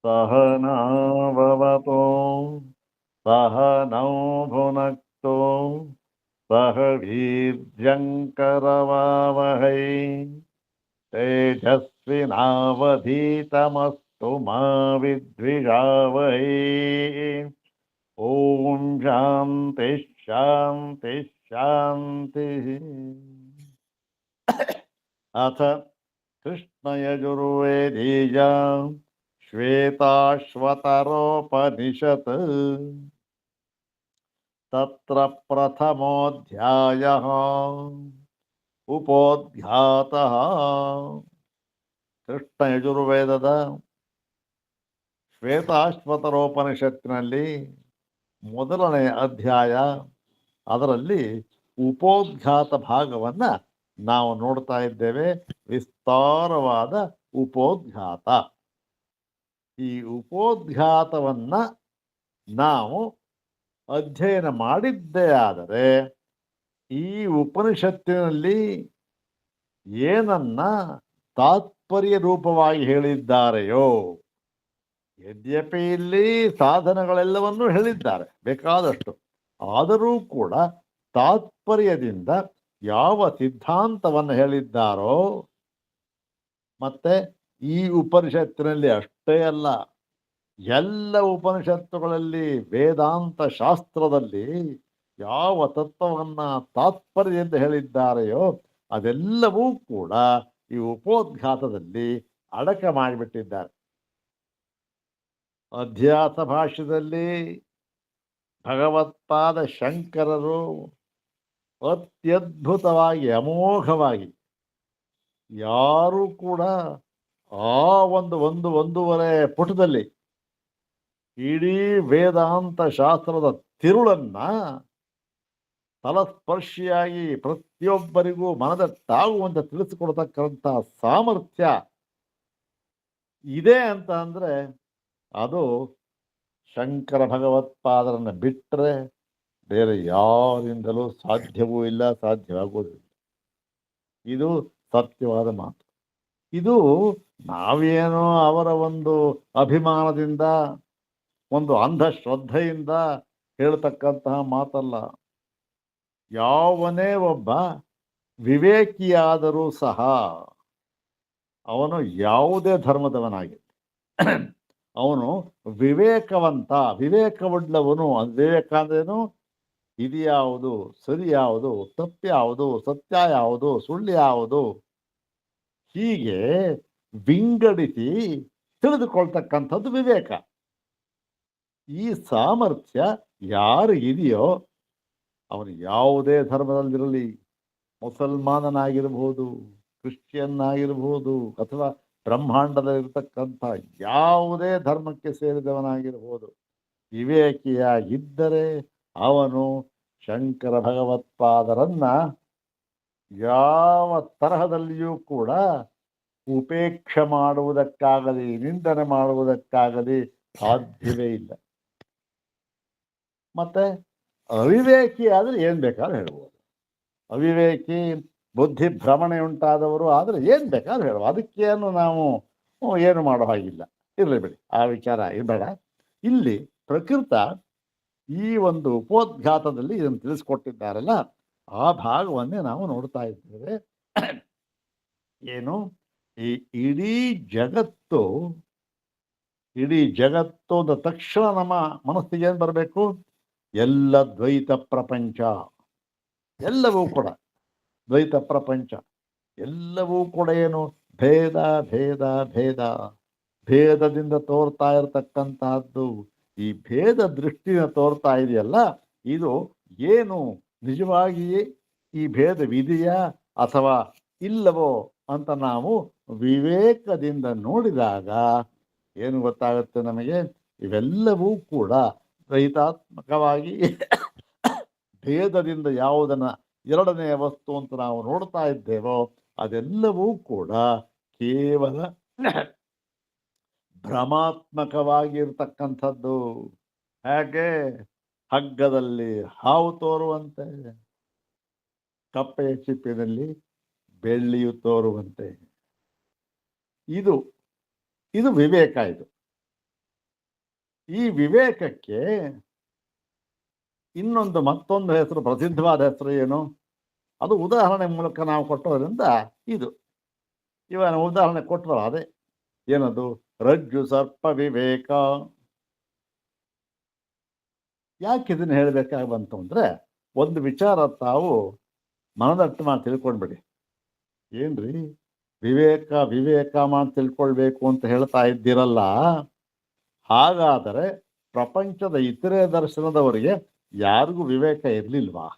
सहनाववतु सहनौ भुनक्तु सह वीर्यङ्करवावहै तेजस्विनावधीतमस्तु मा विद्विषावहै। ॐ शान्ति शान्ति शान्तिः। अथ कृष्णयजुर्वेदीया श्वेताश्वतरोपनिषत् तत्र प्रथमोऽध्यायः उपोद्घातः। ಕೃಷ್ಣಯಜುರ್ವೇದದ ಶ್ವೇತಾಶ್ವತರೋಪನಿಷತ್ತಿನಲ್ಲಿ ಮೊದಲನೆಯ ಅಧ್ಯಾಯ, ಅದರಲ್ಲಿ ಉಪೋದ್ಘಾತ ಭಾಗವನ್ನ ನಾವು ನೋಡ್ತಾ ಇದ್ದೇವೆ. ವಿಸ್ತಾರವಾದ ಉಪೋದ್ಘಾತ. ಈ ಉಪೋದ್ಘಾತವನ್ನ ನಾವು ಅಧ್ಯಯನ ಮಾಡಿದ್ದೇ ಆದರೆ ಈ ಉಪನಿಷತ್ತಿನಲ್ಲಿ ಏನನ್ನ ತಾತ್ಪರ್ಯ ರೂಪವಾಗಿ ಹೇಳಿದ್ದಾರೆಯೋ, ಯದ್ಯಪಿ ಇಲ್ಲಿ ಸಾಧನಗಳೆಲ್ಲವನ್ನೂ ಹೇಳಿದ್ದಾರೆ ಬೇಕಾದಷ್ಟು, ಆದರೂ ಕೂಡ ತಾತ್ಪರ್ಯದಿಂದ ಯಾವ ಸಿದ್ಧಾಂತವನ್ನು ಹೇಳಿದ್ದಾರೋ, ಮತ್ತೆ ಈ ಉಪನಿಷತ್ತಿನಲ್ಲಿ ಅಷ್ಟೇ ಅಲ್ಲ, ಎಲ್ಲ ಉಪನಿಷತ್ತುಗಳಲ್ಲಿ ವೇದಾಂತ ಶಾಸ್ತ್ರದಲ್ಲಿ ಯಾವ ತತ್ವವನ್ನ ತಾತ್ಪರ್ಯದಿಂದ ಹೇಳಿದ್ದಾರೆಯೋ ಅದೆಲ್ಲವೂ ಕೂಡ ಈ ಉಪೋದ್ಘಾತದಲ್ಲಿ ಅಡಕ ಮಾಡಿಬಿಟ್ಟಿದ್ದಾರೆ. ಅಧ್ಯಾಸ ಭಾಷ್ಯದಲ್ಲಿ ಭಗವತ್ಪಾದ ಶಂಕರರು ಅತ್ಯದ್ಭುತವಾಗಿ ಅಮೋಘವಾಗಿ ಯಾರೂ ಕೂಡ ಆ ಒಂದೂವರೆ ಪುಟದಲ್ಲಿ ಇಡೀ ವೇದಾಂತ ಶಾಸ್ತ್ರದ ತಿರುಳನ್ನ ತಲಸ್ಪರ್ಶಿಯಾಗಿ ಪ್ರತಿಯೊಬ್ಬರಿಗೂ ಮನದಟ್ಟಾಗುವಂತೆ ತಿಳಿಸಿಕೊಡ್ತಕ್ಕಂಥ ಸಾಮರ್ಥ್ಯ ಇದೆ ಅಂತ ಅಂದ್ರೆ ಅದು ಶಂಕರ ಭಗವತ್ಪಾದರನ್ನ ಬಿಟ್ಟರೆ ಬೇರೆ ಯಾರಿಂದಲೂ ಸಾಧ್ಯವೂ ಇಲ್ಲ, ಸಾಧ್ಯವಾಗುವುದಿಲ್ಲ. ಇದು ಸತ್ಯವಾದ ಮಾತು. ಇದು ನಾವೇನೋ ಅವರ ಒಂದು ಅಭಿಮಾನದಿಂದ, ಒಂದು ಅಂಧಶ್ರದ್ಧೆಯಿಂದ ಹೇಳ್ತಕ್ಕಂತಹ ಮಾತಲ್ಲ. ಯಾವನೇ ಒಬ್ಬ ವಿವೇಕಿಯಾದರೂ ಸಹ ಅವನು ಯಾವುದೇ ಧರ್ಮದವನಾಗಿರಲಿ, ಅವನು ವಿವೇಕವಂತ, ವಿವೇಕವುಳ್ಳವನು. ವಿವೇಕ ಅಂದ್ರೇನು? ಇದ್ಯಾವುದು, ಸರಿ ಯಾವುದು, ತಪ್ಪ್ಯಾವುದು, ಸತ್ಯ ಯಾವುದು, ಸುಳ್ಳು ಯಾವುದು, ಹೀಗೆ ವಿಂಗಡಿಸಿ ತಿಳಿದುಕೊಳ್ತಕ್ಕಂಥದ್ದು ವಿವೇಕ. ಈ ಸಾಮರ್ಥ್ಯ ಯಾರು ಇದೆಯೋ ಅವನು ಯಾವುದೇ ಧರ್ಮದಲ್ಲಿರಲಿ, ಮುಸಲ್ಮಾನನಾಗಿರ್ಬೋದು, ಕ್ರಿಶ್ಚಿಯನ್ ಆಗಿರ್ಬೋದು, ಅಥವಾ ಬ್ರಹ್ಮಾಂಡದಲ್ಲಿರ್ತಕ್ಕಂಥ ಯಾವುದೇ ಧರ್ಮಕ್ಕೆ ಸೇರಿದವನಾಗಿರ್ಬೋದು, ವಿವೇಕಿಯಾಗಿದ್ದರೆ ಅವನು ಶಂಕರ ಭಗವತ್ಪಾದರನ್ನ ಯಾವ ತರಹದಲ್ಲಿಯೂ ಕೂಡ ಉಪೇಕ್ಷೆ ಮಾಡುವುದಕ್ಕಾಗಲಿ, ನಿಂದನೆ ಮಾಡುವುದಕ್ಕಾಗಲಿ ಸಾಧ್ಯವೇ ಇಲ್ಲ. ಮತ್ತೆ ಅವಿವೇಕಿ ಆದರೆ ಏನ್ ಬೇಕಾದ್ರೂ ಹೇಳ್ಬೋದು. ಅವಿವೇಕಿ, ಬುದ್ಧಿ ಭ್ರಮಣೆ ಉಂಟಾದವರು ಆದರೆ ಏನ್ ಬೇಕಾದ್ರೂ ಹೇಳ್ಬೋದು. ಅದಕ್ಕೇನು ನಾವು ಏನು ಮಾಡೋ ಹಾಗಿಲ್ಲ. ಇರಲಿ ಬಿಡಿ, ಆ ವಿಚಾರ ಇರಬೇಡ. ಇಲ್ಲಿ ಪ್ರಕೃತ ಈ ಒಂದು ಉಪೋದ್ಘಾತದಲ್ಲಿ ಇದನ್ನು ತಿಳಿಸ್ಕೊಟ್ಟಿದ್ದಾರಲ್ಲ, ಆ ಭಾಗವನ್ನೇ ನಾವು ನೋಡ್ತಾ ಇದ್ದೇವೆ. ಏನು, ಈ ಇಡೀ ಜಗತ್ತು ಅಂದ ತಕ್ಷಣ ನಮ್ಮ ಮನಸ್ಸಿಗೆ ಏನು ಬರಬೇಕು? ಎಲ್ಲ ದ್ವೈತ ಪ್ರಪಂಚ, ಎಲ್ಲವೂ ಕೂಡ ದ್ವೈತ ಪ್ರಪಂಚ, ಎಲ್ಲವೂ ಕೂಡ ಏನು? ಭೇದ ಭೇದ ಭೇದ, ಭೇದದಿಂದ ತೋರ್ತಾ ಇರತಕ್ಕಂತಹದ್ದು. ಈ ಭೇದ ದೃಷ್ಟಿನ ತೋರ್ತಾ ಇದೆಯಲ್ಲ, ಇದು ಏನು ನಿಜವಾಗಿಯೇ ಈ ಭೇದವಿದೆಯಾ ಅಥವಾ ಇಲ್ಲವೋ ಅಂತ ನಾವು ವಿವೇಕದಿಂದ ನೋಡಿದಾಗ ಏನು ಗೊತ್ತಾಗುತ್ತೆ ನಮಗೆ? ಇವೆಲ್ಲವೂ ಕೂಡ ದ್ವೈತಾತ್ಮಕವಾಗಿ ಭೇದದಿಂದ ಯಾವುದನ್ನ ಎರಡನೆಯ ವಸ್ತು ಅಂತ ನಾವು ನೋಡ್ತಾ ಇದ್ದೇವೋ ಅದೆಲ್ಲವೂ ಕೂಡ ಕೇವಲ ಭ್ರಮಾತ್ಮಕವಾಗಿರ್ತಕ್ಕಂಥದ್ದು. ಹೇಗೆ ಹಗ್ಗದಲ್ಲಿ ಹಾವು ತೋರುವಂತೆ, ಕಪ್ಪೆಯ ಚಿಪ್ಪಿನಲ್ಲಿ ಬೆಳ್ಳಿಯು ತೋರುವಂತೆ. ಇದು ವಿವೇಕ. ಇದು ಈ ವಿವೇಕಕ್ಕೆ ಮತ್ತೊಂದು ಹೆಸರು, ಪ್ರಸಿದ್ಧವಾದ ಹೆಸರು ಏನು? ಅದು ಉದಾಹರಣೆ ಮೂಲಕ ನಾವು ಕೊಟ್ಟೋದ್ರಿಂದ ಇದು ಇವನ ಉದಾಹರಣೆ ಕೊಟ್ಟರು. ಅದೇ ಏನದು? ರಜ್ಜು ಸರ್ಪ ವಿವೇಕ. ಯಾಕೆ ಇದನ್ನು ಹೇಳಬೇಕಾಗಿ ಬಂತು ಅಂದರೆ, ಒಂದು ವಿಚಾರ ತಾವು ಮನದಟ್ಟು ಮಾಡಿ ತಿಳ್ಕೊಂಡ್ಬಿಡಿ. ಏನ್ರಿ ವಿವೇಕ ವಿವೇಕ ಮಾಡಿ ತಿಳ್ಕೊಳ್ಬೇಕು ಅಂತ ಹೇಳ್ತಾ ಇದ್ದೀರಲ್ಲ, ಹಾಗಾದರೆ ಪ್ರಪಂಚದ ಇತರೆ ದರ್ಶನದವರಿಗೆ ಯಾರಿಗೂ ವಿವೇಕ ಇರಲಿಲ್ವಾ?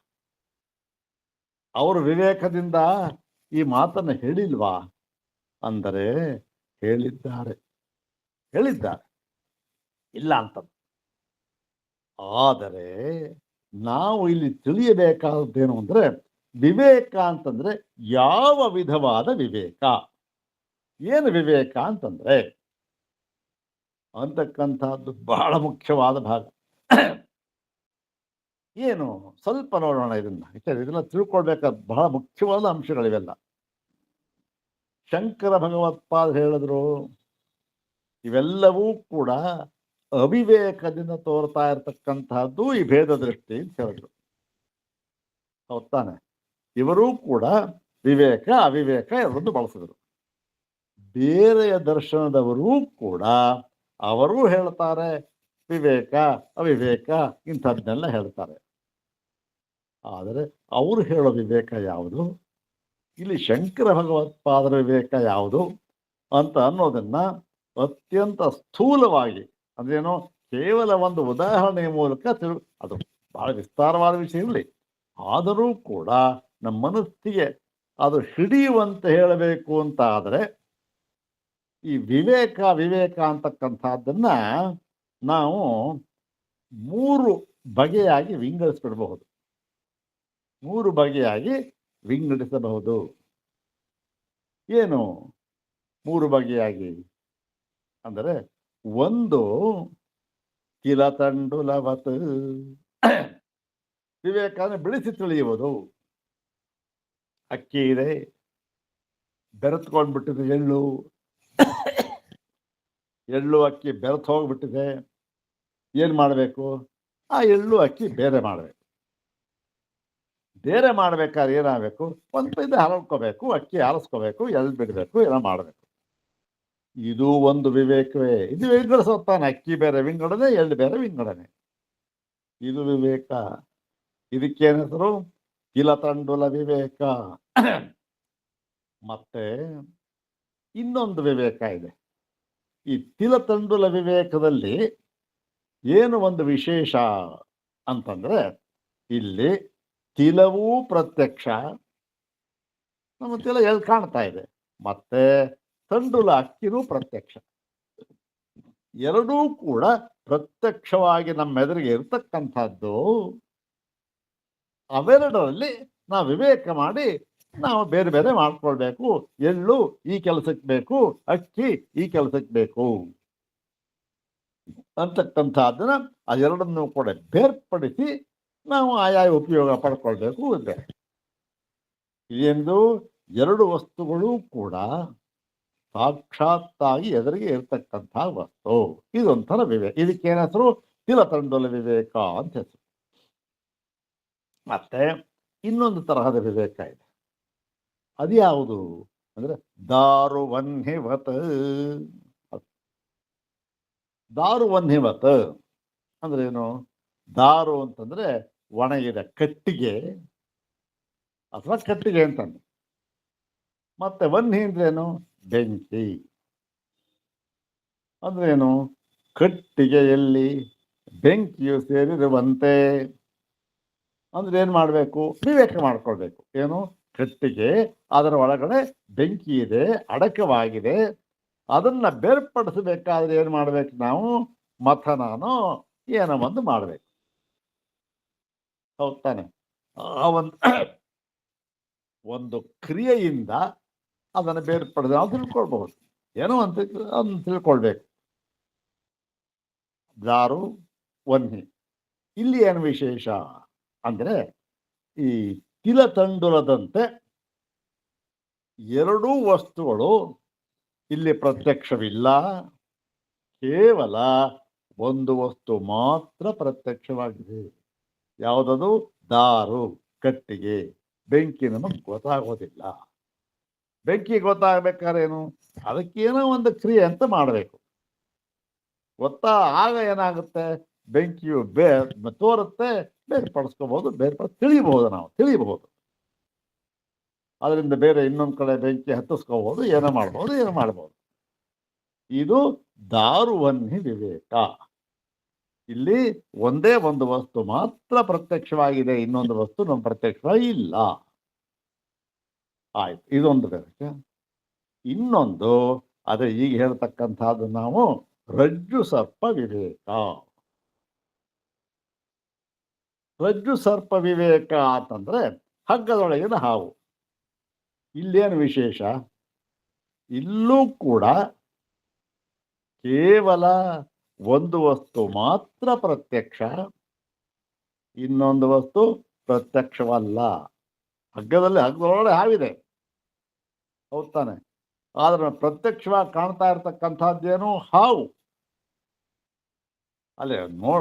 ಅವರು ವಿವೇಕದಿಂದ ಈ ಮಾತನ್ನು ಹೇಳಿಲ್ವಾ? ಅಂದರೆ ಹೇಳಿದ್ದಾರೆ ಇಲ್ಲ ಅಂತ. ಆದರೆ ನಾವು ಇಲ್ಲಿ ತಿಳಿಯಬೇಕಾದದ್ದೇನು ಅಂದರೆ, ವಿವೇಕ ಅಂತಂದ್ರೆ ಯಾವ ವಿಧವಾದ ವಿವೇಕ, ಏನು ವಿವೇಕ ಅಂತಂದ್ರೆ ಅಂತಕ್ಕಂಥದ್ದು ಬಹಳ ಮುಖ್ಯವಾದ ಭಾಗ. ಏನು ಸ್ವಲ್ಪ ನೋಡೋಣ ಇದನ್ನ. ಇದೆಲ್ಲ ತಿಳ್ಕೊಳ್ಬೇಕಾದ ಬಹಳ ಮುಖ್ಯವಾದ ಅಂಶಗಳಿವೆಲ್ಲ. ಶಂಕರ ಭಗವತ್ಪಾದ ಹೇಳಿದ್ರು, ಇವೆಲ್ಲವೂ ಕೂಡ ಅವಿವೇಕದಿಂದ ತೋರ್ತಾ ಇರತಕ್ಕಂತಹದ್ದು ಈ ಭೇದ ದೃಷ್ಟಿ ಅಂತ ಹೇಳಿದ್ರು. ಹೌದಾನೆ? ಇವರೂ ಕೂಡ ವಿವೇಕ ಅವಿವೇಕ ಎರಡನ್ನು ಬಳಸಿದ್ರು. ಬೇರೆಯ ದರ್ಶನದವರೂ ಕೂಡ ಅವರೂ ಹೇಳ್ತಾರೆ ವಿವೇಕ ಅವಿವೇಕ ಇಂಥದ್ದನ್ನೆಲ್ಲ ಹೇಳ್ತಾರೆ. ಆದರೆ ಅವರು ಹೇಳೋ ವಿವೇಕ ಯಾವುದು, ಇಲ್ಲಿ ಶಂಕರ ಭಗವತ್ಪಾದರ ವಿವೇಕ ಯಾವುದು ಅಂತ ಅನ್ನೋದನ್ನ ಅತ್ಯಂತ ಸ್ಥೂಲವಾಗಿ, ಅದೇನೋ ಕೇವಲ ಒಂದು ಉದಾಹರಣೆಯ ಮೂಲಕ ಅದು ಬಹಳ ವಿಸ್ತಾರವಾದ ವಿಷಯ ಇರಲಿ, ಆದರೂ ಕೂಡ ನಮ್ಮ ಮನಸ್ಸಿಗೆ ಅದು ಹಿಡಿಯುವಂತೆ ಹೇಳಬೇಕು ಅಂತ ಆದರೆ ಈ ವಿವೇಕ ವಿವೇಕ ಅಂತಕ್ಕಂಥದ್ದನ್ನ ನಾವು 3 ಬಗೆಯಾಗಿ ವಿಂಗಡಿಸ್ಬಿಡಬಹುದು. 3 ಬಗೆಯಾಗಿ ವಿಂಗಡಿಸಬಹುದು. ಏನು 3 ಬಗೆಯಾಗಿ ಅಂದರೆ, ಒಂದು ಕಿಲತಂಡುಲವತ್ ವಿವೇಕನ ಬಿಡಿಸಿ ತಿಳಿಯುವುದು. ಅಕ್ಕಿ ಇದೆ, ಬೆರೆತ್ಕೊಂಡ್ಬಿಟ್ಟಿದೆ ಎಳ್ಳು ಅಕ್ಕಿ ಬೆರೆತು ಹೋಗ್ಬಿಟ್ಟಿದೆ. ಏನು ಮಾಡಬೇಕು? ಆ ಎಳ್ಳು ಅಕ್ಕಿ ಬೇರೆ ಮಾಡಬೇಕು. ಬೇರೆ ಮಾಡ್ಬೇಕಾದ್ರೆ ಏನಾಗಬೇಕು? ಒಂದು ಹರಳ್ಕೋಬೇಕು, ಅಕ್ಕಿ ಹಾರಿಸ್ಕೋಬೇಕು, ಎಳ್ಳು ಬಿಡಬೇಕು, ಏನೋ ಮಾಡಬೇಕು. ಇದು ಒಂದು ವಿವೇಕವೇ. ಇದು ವಿಂಗಡಿಸುತ್ತಾನೆ. ಅಕ್ಕಿ ಬೇರೆ ವಿಂಗಡಣೆ, ಎಳ್ಳು ಬೇರೆ ವಿಂಗಡಣೆ. ಇದು ವಿವೇಕ. ಇದಕ್ಕೇನ ಹೆಸರು? ಕಿಲತಂಡುಲ ವಿವೇಕ. ಮತ್ತೆ ಇನ್ನೊಂದು ವಿವೇಕ ಇದೆ. ಈ ತಿಲತಂಡುಲ ವಿವೇಕದಲ್ಲಿ ಏನು ಒಂದು ವಿಶೇಷ ಅಂತಂದ್ರೆ, ಇಲ್ಲಿ ತಿಲವೂ ಪ್ರತ್ಯಕ್ಷ, ನಮ್ಮ ತಿಲ ಎಲ್ಲಿ ಕಾಣ್ತಾ ಇದೆ, ಮತ್ತೆ ತಂಡುಲ ಅಕ್ಕಿನೂ ಪ್ರತ್ಯಕ್ಷ. ಎರಡೂ ಕೂಡ ಪ್ರತ್ಯಕ್ಷವಾಗಿ ನಮ್ಮೆದುರಿಗೆ ಇರ್ತಕ್ಕಂಥದ್ದು. ಅವೆರಡರಲ್ಲಿ ನಾವು ವಿವೇಕ ಮಾಡಿ ನಾವು ಬೇರೆ ಬೇರೆ ಮಾಡ್ಕೊಳ್ಬೇಕು. ಎಳ್ಳು ಈ ಕೆಲಸಕ್ಕೆ ಬೇಕು, ಅಕ್ಕಿ ಈ ಕೆಲಸಕ್ಕೆ ಬೇಕು ಅಂತಕ್ಕಂಥದ್ದನ್ನ ಅದೆರಡನ್ನೂ ಕೂಡ ಬೇರ್ಪಡಿಸಿ ನಾವು ಆಯಾ ಉಪಯೋಗ ಪಡ್ಕೊಳ್ಬೇಕು. ಎಂದು 2 ವಸ್ತುಗಳು ಕೂಡ ಸಾಕ್ಷಾತ್ತಾಗಿ ಎದುರಿಗೆ ಇರ್ತಕ್ಕಂಥ ವಸ್ತು. ಇದೊಂಥರ ವಿವೇಕ. ಇದಕ್ಕೇನ ಹೆಸರು? ತಿಲತಂಡುಲ ವಿವೇಕ ಅಂತ ಹೆಸರು. ಮತ್ತೆ ಇನ್ನೊಂದು ತರಹದ ವಿವೇಕ ಇದೆ. ಅದು ಯಾವುದು ಅಂದ್ರೆ ದಾರುವನ್ಹಿವತ್. ದಾರುವನ್ಹಿವತ್ ಅಂದ್ರೆ ಏನು? ದಾರು ಅಂತಂದ್ರೆ ಒಣಗಿದ ಕಟ್ಟಿಗೆ ಅಥವಾ ಕಟ್ಟಿಗೆ ಅಂತಂದ್ರೆ, ಮತ್ತೆ ವನ್ಹಿ ಅಂದ್ರೇನು? ಬೆಂಕಿ. ಅಂದ್ರೇನು? ಕಟ್ಟಿಗೆಯಲ್ಲಿ ಬೆಂಕಿಯು ಸೇರಿರುವಂತೆ. ಅಂದ್ರೆ ಏನ್ ಮಾಡ್ಬೇಕು? ವಿವೇಕ ಮಾಡ್ಕೊಳ್ಬೇಕು. ಏನು? ಕಟ್ಟಿಗೆ, ಅದರ ಒಳಗಡೆ ಬೆಂಕಿ ಇದೆ, ಅಡಕವಾಗಿದೆ. ಅದನ್ನ ಬೇರ್ಪಡಿಸಬೇಕಾದ್ರೆ ಏನ್ ಮಾಡ್ಬೇಕು ನಾವು? ಮಥನನೋ ಏನೋ ಒಂದು ಮಾಡ್ಬೇಕು. ಹೌದ್ ತಾನೆ? ಆ ಒಂದು ಕ್ರಿಯೆಯಿಂದ ಅದನ್ನು ಬೇರ್ಪಡಿಸಿ ನಾವು ತಿಳ್ಕೊಳ್ಬಹುದು. ಏನೋ ಅಂತ ಅದನ್ನು ತಿಳ್ಕೊಳ್ಬೇಕು. ದಾರು ವನ್ಹಿ. ಇಲ್ಲಿ ಏನು ವಿಶೇಷ ಅಂದ್ರೆ, ಈ ತಿಲತಂಡುಲದಂತೆ 2 ವಸ್ತುಗಳು ಇಲ್ಲಿ ಪ್ರತ್ಯಕ್ಷವಿಲ್ಲ. ಕೇವಲ ಒಂದು ವಸ್ತು ಮಾತ್ರ ಪ್ರತ್ಯಕ್ಷವಾಗಿದೆ. ಯಾವುದದು? ದಾರು, ಕಟ್ಟಿಗೆ. ಬೆಂಕಿ ನಮಗೆ ಗೊತ್ತಾಗೋದಿಲ್ಲ. ಬೆಂಕಿ ಗೊತ್ತಾಗಬೇಕಾದ್ರೇನು? ಅದಕ್ಕೇನೋ ಒಂದು ಕ್ರಿಯೆ ಅಂತ ಮಾಡಬೇಕು. ಆಗ ಏನಾಗುತ್ತೆ? ಬೆಂಕಿಯು ತೋರುತ್ತೆ, ಬೇರ್ಪಡಿಸ್ಕೋಬಹುದು, ತಿಳಿಬಹುದು, ನಾವು ತಿಳಿಬಹುದು. ಅದರಿಂದ ಬೇರೆ ಇನ್ನೊಂದು ಕಡೆ ಬೆಂಕಿ ಹತ್ತಿಸ್ಕೋಬಹುದು, ಏನೋ ಮಾಡ್ಬೋದು. ಇದು ದಾರುವನ್ಹಿ ವಿವೇಕ. ಇಲ್ಲಿ ಒಂದೇ ಒಂದು ವಸ್ತು ಮಾತ್ರ ಪ್ರತ್ಯಕ್ಷವಾಗಿದೆ, ಇನ್ನೊಂದು ವಸ್ತು ನಮ್ಮ ಪ್ರತ್ಯಕ್ಷವಾಗಿ ಇಲ್ಲ. ಆಯ್ತು, ಇದೊಂದು ವಿವೇಕ. ಇನ್ನೊಂದು ಅದೇ ಈಗ ಹೇಳ್ತಕ್ಕಂಥದ್ದು ನಾವು ರಜ್ಜು ಸರ್ಪ ವಿವೇಕ. ರಜ್ಜು ಸರ್ಪ ವಿವೇಕ ಅಂತಂದ್ರೆ ಹಗ್ಗದೊಳಗಿನ ಹಾವು. ಇಲ್ಲೇನು ವಿಶೇಷ? ಇಲ್ಲೂ ಕೂಡ ಕೇವಲ ಒಂದು ವಸ್ತು ಮಾತ್ರ ಪ್ರತ್ಯಕ್ಷ, ಇನ್ನೊಂದು ವಸ್ತು ಪ್ರತ್ಯಕ್ಷವಲ್ಲ. ಹಗ್ಗದೊಳಗಡೆ ಹಾವಿದೆ, ಹೌದ್ ತಾನೆ? ಆದ್ರೆ ಪ್ರತ್ಯಕ್ಷವಾಗಿ ಕಾಣ್ತಾ ಇರ್ತಕ್ಕಂಥದ್ದೇನು? ಹಾವು. ಅಲ್ಲಿ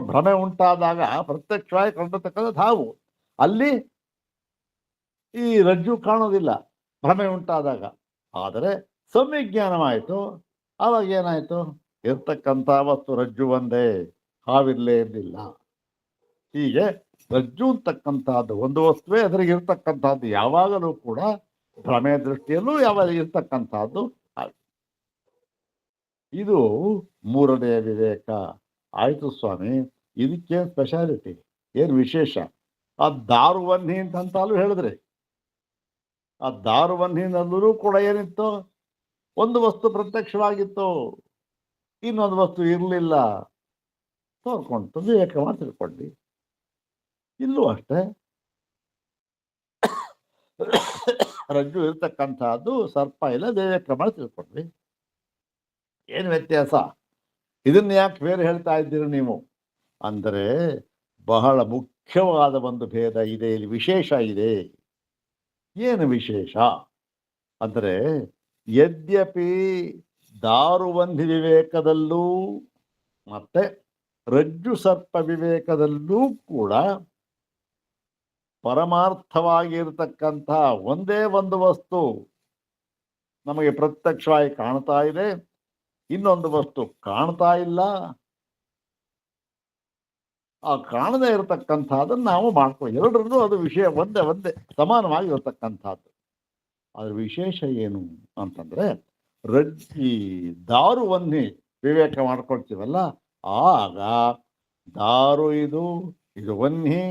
ಭ್ರಮೆ ಉಂಟಾದಾಗ ಪ್ರತ್ಯಕ್ಷವಾಗಿ ಕಂಡಿರ್ತಕ್ಕಂಥದ್ದು ಹಾವು. ಅಲ್ಲಿ ಈ ರಜ್ಜು ಕಾಣೋದಿಲ್ಲ ಭ್ರಮೆ ಉಂಟಾದಾಗ. ಆದರೆ ಸಂವಿಜ್ಞಾನವಾಯಿತು, ಆವಾಗ ಏನಾಯ್ತು? ಇರ್ತಕ್ಕಂಥ ವಸ್ತು ರಜ್ಜು ಒಂದೇ, ಹಾವಿರ್ಲೇ ಇರಲಿಲ್ಲ. ಹೀಗೆ ರಜ್ಜು ಅಂತಕ್ಕಂಥದ್ದು ಒಂದು ವಸ್ತುವೇ, ಅದರಿಗೆ ಇರ್ತಕ್ಕಂಥದ್ದು ಯಾವಾಗಲೂ ಕೂಡ ಭ್ರಮೆ ದೃಷ್ಟಿಯಲ್ಲೂ ಯಾವಾಗ ಇರ್ತಕ್ಕಂಥದ್ದು. ಇದು ಮೂರನೆಯ ವಿವೇಕ. ಆಯ್ತು ಸ್ವಾಮಿ, ಇದಕ್ಕೇನು ಸ್ಪೆಷಾಲಿಟಿ, ಏನು ವಿಶೇಷ? ಆ ದಾರುವನ್ಹಿ ಅಂತಲೂ ಹೇಳಿದ್ರಿ. ಆ ದಾರುವನ್ಹಿನಲ್ಲೂ ಕೂಡ ಏನಿತ್ತು? ಒಂದು ವಸ್ತು ಪ್ರತ್ಯಕ್ಷವಾಗಿತ್ತು, ಇನ್ನೊಂದು ವಸ್ತು ಇರಲಿಲ್ಲ. ತೋರ್ಕೊಂಡು ವಿವೇಕ ಮಾಡಿ ತಿಳ್ಕೊಂಡ್ವಿ. ಇಲ್ಲೂ ಅಷ್ಟೇ ರಜ್ಜು ಇರ್ತಕ್ಕಂಥದ್ದು, ಸರ್ಪ ಇಲ್ಲ, ವಿವೇಕ ಮಾಡಿ ತಿಳ್ಕೊಂಡ್ವಿ. ಏನು ವ್ಯತ್ಯಾಸ? ಇದನ್ನ ಯಾಕೆ ಬೇರೆ ಹೇಳ್ತಾ ಇದ್ದೀರಿ ನೀವು ಅಂದರೆ, ಬಹಳ ಮುಖ್ಯವಾದ ಒಂದು ಭೇದ ಇದೆ ಇಲ್ಲಿ, ವಿಶೇಷ ಇದೆ. ಏನು ವಿಶೇಷ ಅಂದರೆ, ಯದ್ಯಪಿ ದಾರುವನ್ಹಿ ವಿವೇಕದಲ್ಲೂ ಮತ್ತೆ ರಜ್ಜು ಸರ್ಪ ವಿವೇಕದಲ್ಲೂ ಕೂಡ ಪರಮಾರ್ಥವಾಗಿರ್ತಕ್ಕಂಥ ಒಂದೇ ಒಂದು ವಸ್ತು ನಮಗೆ ಪ್ರತ್ಯಕ್ಷವಾಗಿ ಕಾಣ್ತಾ ಇದೆ, ಇನ್ನೊಂದು ವಸ್ತು ಕಾಣ್ತಾ ಇಲ್ಲ. ಆ ಕಾಣದೇ ಇರತಕ್ಕಂಥದ್ದನ್ನು ನಾವು ಮಾಡ್ಕೊಳ್ಳಿ. ಎರಡರಲ್ಲೂ ಅದು ವಿಷಯ ಒಂದೇ ಸಮಾನವಾಗಿ ಇರತಕ್ಕಂಥದ್ದು. ಅದ್ರ ವಿಶೇಷ ಏನು ಅಂತಂದ್ರೆ, ಈ ದಾರುವನ್ಹಿ ವಿವೇಕ ಮಾಡ್ಕೊಳ್ತೀವಲ್ಲ, ಆಗ ದಾರು ಇದು ವನ್ಹಿ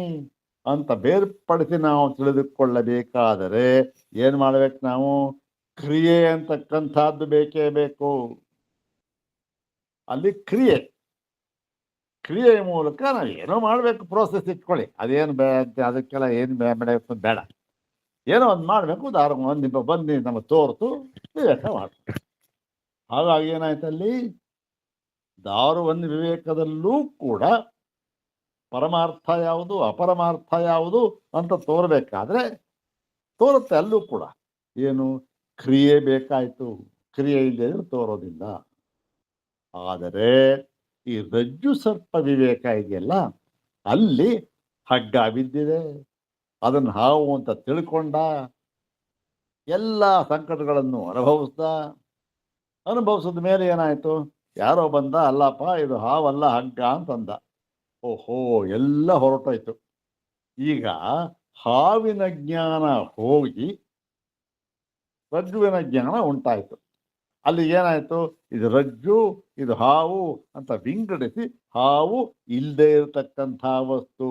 ಅಂತ ಬೇರ್ಪಡಿಸಿ ನಾವು ತಿಳಿದುಕೊಳ್ಳಬೇಕಾದರೆ ಏನು ಮಾಡ್ಬೇಕು? ನಾವು ಕ್ರಿಯೆ ಅಂತಕ್ಕಂಥದ್ದು ಬೇಕೇ ಬೇಕು. ಅಲ್ಲಿ ಕ್ರಿಯೆಯ ಮೂಲಕ ನಾವು ಏನೋ ಮಾಡಬೇಕು, ಪ್ರೋಸೆಸ್ ಇಟ್ಕೊಳ್ಳಿ. ಅದೇನು ಅದಕ್ಕೆಲ್ಲ ಏನು ಬೇಡ, ಏನೋ ಒಂದು ಮಾಡಬೇಕು. ದಾರು ಬಂದು ನಮಗೆ ತೋರ್ತು, ವಿವೇಕ ಮಾಡ್ಬೇಕು. ಹಾಗಾಗಿ ಏನಾಯ್ತಲ್ಲಿ? ದಾರುವನ್ಹಿ ವಿವೇಕದಲ್ಲೂ ಕೂಡ ಪರಮಾರ್ಥ ಯಾವುದು, ಅಪರಮಾರ್ಥ ಯಾವುದು ಅಂತ ತೋರ್ಬೇಕಾದ್ರೆ ತೋರುತ್ತೆ. ಅಲ್ಲೂ ಕೂಡ ಏನು? ಕ್ರಿಯೆ ಬೇಕಾಯ್ತು. ಕ್ರಿಯೆ ಇಲ್ಲದೆ ತೋರೋದಿಲ್ಲ. ಆದರೆ ಈ ರಜ್ಜು ಸರ್ಪ ವಿವೇಕ ಇದೆಯಲ್ಲ, ಅಲ್ಲಿ ಹಗ್ಗ ಬಿದ್ದಿದೆ, ಅದನ್ನು ಹಾವು ಅಂತ ತಿಳ್ಕೊಂಡ, ಎಲ್ಲ ಸಂಕಟಗಳನ್ನು ಅನುಭವಿಸಿದ ಮೇಲೆ ಏನಾಯ್ತು? ಯಾರೋ ಬಂದ, ಅಲ್ಲಪ್ಪ ಇದು ಹಾವಲ್ಲ ಹಗ್ಗ ಅಂತಂದ. ಓಹೋ, ಎಲ್ಲ ಹೊರಟೋಯ್ತು. ಈಗ ಹಾವಿನ ಜ್ಞಾನ ಹೋಗಿ ರಜ್ಜುವಿನ ಜ್ಞಾನ ಉಂಟಾಯ್ತು. ಅಲ್ಲಿ ಏನಾಯ್ತು? ಇದು ರಜ್ಜು, ಇದು ಹಾವು ಅಂತ ವಿಂಗಡಿಸಿ, ಹಾವು ಇಲ್ಲದೆ ಇರತಕ್ಕಂಥ ವಸ್ತು,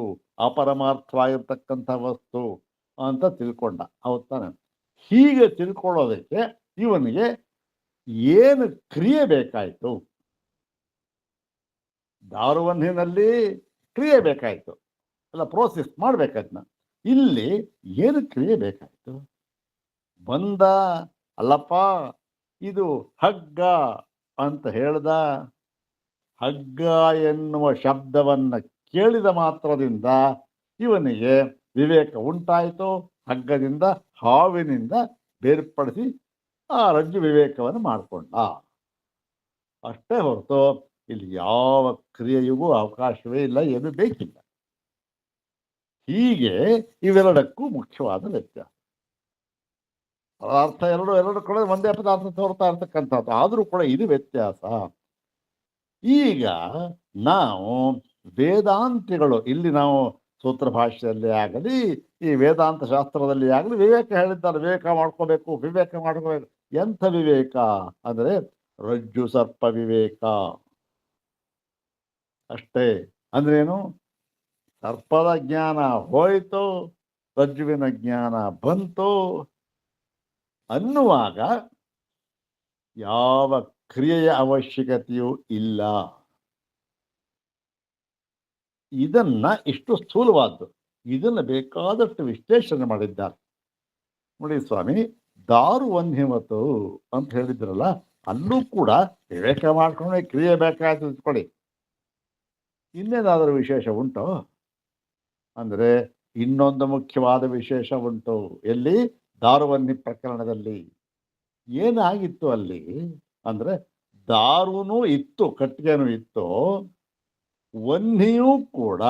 ಅಪರಮಾರ್ಥವಾಗಿರ್ತಕ್ಕಂಥ ವಸ್ತು ಅಂತ ತಿಳ್ಕೊಂಡ. ಹೌದ್ ತಾನೆ? ಹೀಗೆ ತಿಳ್ಕೊಳ್ಳೋದಕ್ಕೆ ಇವನಿಗೆ ಏನು ಕ್ರಿಯೆ ಬೇಕಾಯ್ತು? ದಾರುವನ್ಹಿನಲ್ಲಿ ಕ್ರಿಯೆ ಬೇಕಾಯ್ತು, ಅಲ್ಲ, ಪ್ರೋಸೆಸ್ ಮಾಡ್ಬೇಕದ್ನ. ಇಲ್ಲಿ ಏನು ಕ್ರಿಯೆ ಬೇಕಾಯ್ತು? ಬಂದ, ಅಲ್ಲಪ್ಪ ಇದು ಹಗ್ಗ ಅಂತ ಹೇಳ್ದ. ಹಗ್ಗ ಎನ್ನುವ ಶಬ್ದವನ್ನ ಕೇಳಿದ ಮಾತ್ರದಿಂದ ಇವನಿಗೆ ವಿವೇಕ ಉಂಟಾಯಿತು. ಹಗ್ಗದಿಂದ, ಹಾವಿನಿಂದ ಬೇರ್ಪಡಿಸಿ ಆ ರಜ್ಜು ವಿವೇಕವನ್ನು ಮಾಡಿಕೊಂಡ. ಅಷ್ಟೇ ಹೊರತು ಇಲ್ಲಿ ಯಾವ ಕ್ರಿಯೆಗೂ ಅವಕಾಶವೇ ಇಲ್ಲ, ಏನು ಬೇಕಿಲ್ಲ. ಹೀಗೆ ಇವೆರಡಕ್ಕೂ ಮುಖ್ಯವಾದ ವ್ಯತ್ಯಾಸ. ಪದಾರ್ಥ ಎರಡು ಕೂಡ ಒಂದೇ ಪದಾರ್ಥ ತೋರ್ತಾ ಇರ್ತಕ್ಕಂಥದ್ದು, ಆದರೂ ಕೂಡ ಇದು ವ್ಯತ್ಯಾಸ. ಈಗ ನಾವು ವೇದಾಂತಿಗಳು, ಇಲ್ಲಿ ನಾವು ಸೂತ್ರ ಭಾಷೆಯಲ್ಲಿ ಆಗಲಿ ಈ ವೇದಾಂತ ಶಾಸ್ತ್ರದಲ್ಲಿ ಆಗಲಿ ವಿವೇಕ ಹೇಳಿದ್ದಾರೆ. ವಿವೇಕ ಮಾಡ್ಕೋಬೇಕು, ವಿವೇಕ ಮಾಡ್ಕೋಬೇಕು. ಎಂಥ ವಿವೇಕ ಅಂದರೆ ರಜ್ಜು ಸರ್ಪ ವಿವೇಕ ಅಷ್ಟೇ. ಅಂದ್ರೇನು? ಸರ್ಪದ ಜ್ಞಾನ ಹೋಯಿತು, ರಜ್ಜುವಿನ ಜ್ಞಾನ ಬಂತು ಅನ್ನುವಾಗ ಯಾವ ಕ್ರಿಯೆಯ ಅವಶ್ಯಕತೆಯೂ ಇಲ್ಲ. ಇದನ್ನ ಇಷ್ಟು ಸ್ಥೂಲವಾದ್ದು, ಇದನ್ನು ಬೇಕಾದಷ್ಟು ವಿಶ್ಲೇಷಣೆ ಮಾಡಿದ್ದಾರೆ ನೋಡಿ ಸ್ವಾಮಿ. ದಾರುವನ್ಹಿಮತು ಅಂತ ಹೇಳಿದ್ರಲ್ಲ, ಅಲ್ಲೂ ಕೂಡ ವಿವೇಕ ಮಾಡ್ಕೊಂಡ್ರೆ ಕ್ರಿಯೆ ಬೇಕಾಯ್ತು ಇಟ್ಕೊಳ್ಳಿ. ಇನ್ನೇನಾದರೂ ವಿಶೇಷ ಉಂಟು ಅಂದರೆ ಇನ್ನೊಂದು ಮುಖ್ಯವಾದ ವಿಶೇಷ ಉಂಟು. ಎಲ್ಲಿ? ದಾರುವನ್ನಿ ಪ್ರಕರಣದಲ್ಲಿ. ಏನಾಗಿತ್ತು ಅಲ್ಲಿ ಅಂದ್ರೆ ದಾರುನೂ ಇತ್ತು, ಕಟ್ಟಿಗೆನೂ ಇತ್ತು, ವನ್ನಿಯೂ ಕೂಡ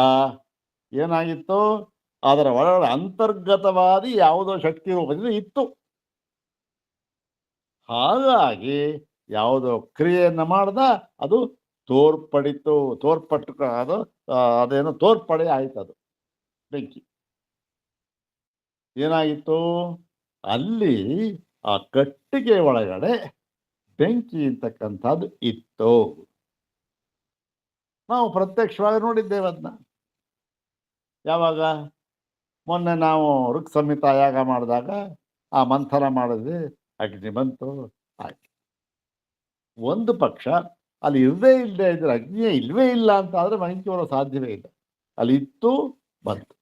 ಏನಾಗಿತ್ತು, ಅದರ ಒಳಗಡೆ ಅಂತರ್ಗತವಾದಿ ಯಾವುದೋ ಶಕ್ತಿ ರೂಪದಿಂದ ಇತ್ತು. ಹಾಗಾಗಿ ಯಾವುದೋ ಕ್ರಿಯೆಯನ್ನು ಮಾಡ್ದ, ಅದು ತೋರ್ಪಡಿತು, ತೋರ್ಪಟ್ಟು ಅದು ಅದೇನೋ ತೋರ್ಪಡೆ ಆಯ್ತು. ಅದು ಬೆಂಕಿ ಏನಾಗಿತ್ತು ಅಲ್ಲಿ, ಆ ಕಟ್ಟಿಗೆ ಒಳಗಡೆ ಬೆಂಕಿ ಅಂತಕ್ಕಂಥದ್ದು ಇತ್ತು. ನಾವು ಪ್ರತ್ಯಕ್ಷವಾಗಿ ನೋಡಿದ್ದೇವೆ ಅದನ್ನ. ಯಾವಾಗ? ಮೊನ್ನೆ ನಾವು ಋಕ್ ಸಂಹಿತ ಯಾಗ ಮಾಡಿದಾಗ ಆ ಮಂಥನ ಮಾಡಿದ್ವಿ, ಅಗ್ನಿ ಬಂತು, ಆಯ್ತು. ಒಂದು ಪಕ್ಷ ಅಲ್ಲಿ ಇರದೇ ಇಲ್ಲದೆ ಇದ್ರೆ, ಅಗ್ನಿಯೇ ಇಲ್ವೇ ಇಲ್ಲ ಅಂತ ಆದ್ರೆ ಬೆಂಕಿ ಬರೋ ಸಾಧ್ಯವೇ ಇಲ್ಲ. ಅಲ್ಲಿ ಇತ್ತು, ಬಂತು.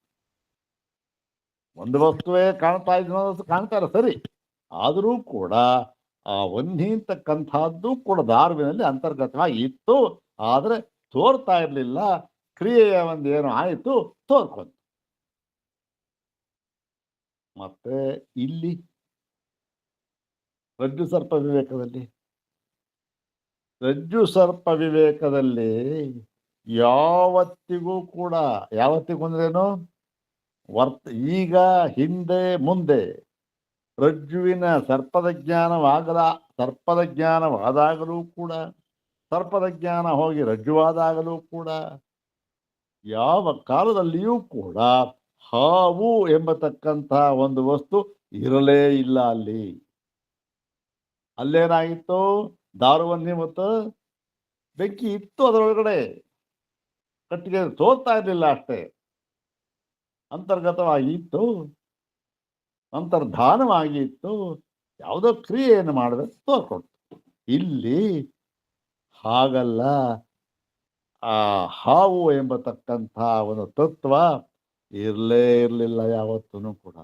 ಒಂದು ವಸ್ತುವೇ ಕಾಣ್ತಾ ಇದ್ದು ಕಾಣ್ತಾ ಇಲ್ಲ ಸರಿ, ಆದರೂ ಕೂಡ ಆ ವನ್ನಿ ಅಂತಕ್ಕಂಥದ್ದು ಕೂಡ ದಾರುವಿನಲ್ಲಿ ಅಂತರ್ಗತವಾಗಿ ಇತ್ತು, ಆದ್ರೆ ತೋರ್ತಾ ಇರಲಿಲ್ಲ. ಕ್ರಿಯೆಯ ಒಂದು ಏನು ಆಯಿತು, ತೋರ್ಕೊಂತು. ಮತ್ತೆ ಇಲ್ಲಿ ರಜ್ಜು ಸರ್ಪ ವಿವೇಕದಲ್ಲಿ, ರಜ್ಜು ಸರ್ಪ ವಿವೇಕದಲ್ಲಿ ಯಾವತ್ತಿಗೂ ಕೂಡ, ಯಾವತ್ತಿಗೂ ಅಂದ್ರೇನು, ಈಗ ಹಿಂದೆ ಮುಂದೆ ರಜ್ಜುವಿನ ಸರ್ಪದ ಜ್ಞಾನವಾದಾಗಲೂ ಕೂಡ, ಸರ್ಪದ ಜ್ಞಾನ ಹೋಗಿ ರಜ್ಜುವಾದಾಗಲೂ ಕೂಡ, ಯಾವ ಕಾಲದಲ್ಲಿಯೂ ಕೂಡ ಹಾವು ಎಂಬತಕ್ಕಂತಹ ಒಂದು ವಸ್ತು ಇರಲೇ ಇಲ್ಲ ಅಲ್ಲಿ. ಅಲ್ಲೇನಾಗಿತ್ತು? ದಾರುವನ್ನಿ ಮತ್ತು ಬೆಂಕಿ ಇತ್ತು, ಅದರೊಳಗಡೆ ಕಟ್ಟಿಗೆ ತೋರ್ತಾ ಇರಲಿಲ್ಲ ಅಷ್ಟೇ, ಅಂತರ್ಗತವಾಗಿ ಇತ್ತು, ಅಂತರ್ಧಾನವಾಗಿ ಇತ್ತು. ಯಾವುದೋ ಕ್ರಿಯೆಯನ್ನು ಮಾಡಬೇಕು, ತೋರ್ಕೊಡ್ತು. ಇಲ್ಲಿ ಹಾಗಲ್ಲ. ಆ ಹಾವು ಎಂಬತಕ್ಕಂಥ ಒಂದು ತತ್ವ ಇರಲೇ ಇರಲಿಲ್ಲ ಯಾವತ್ತೂ ಕೂಡ.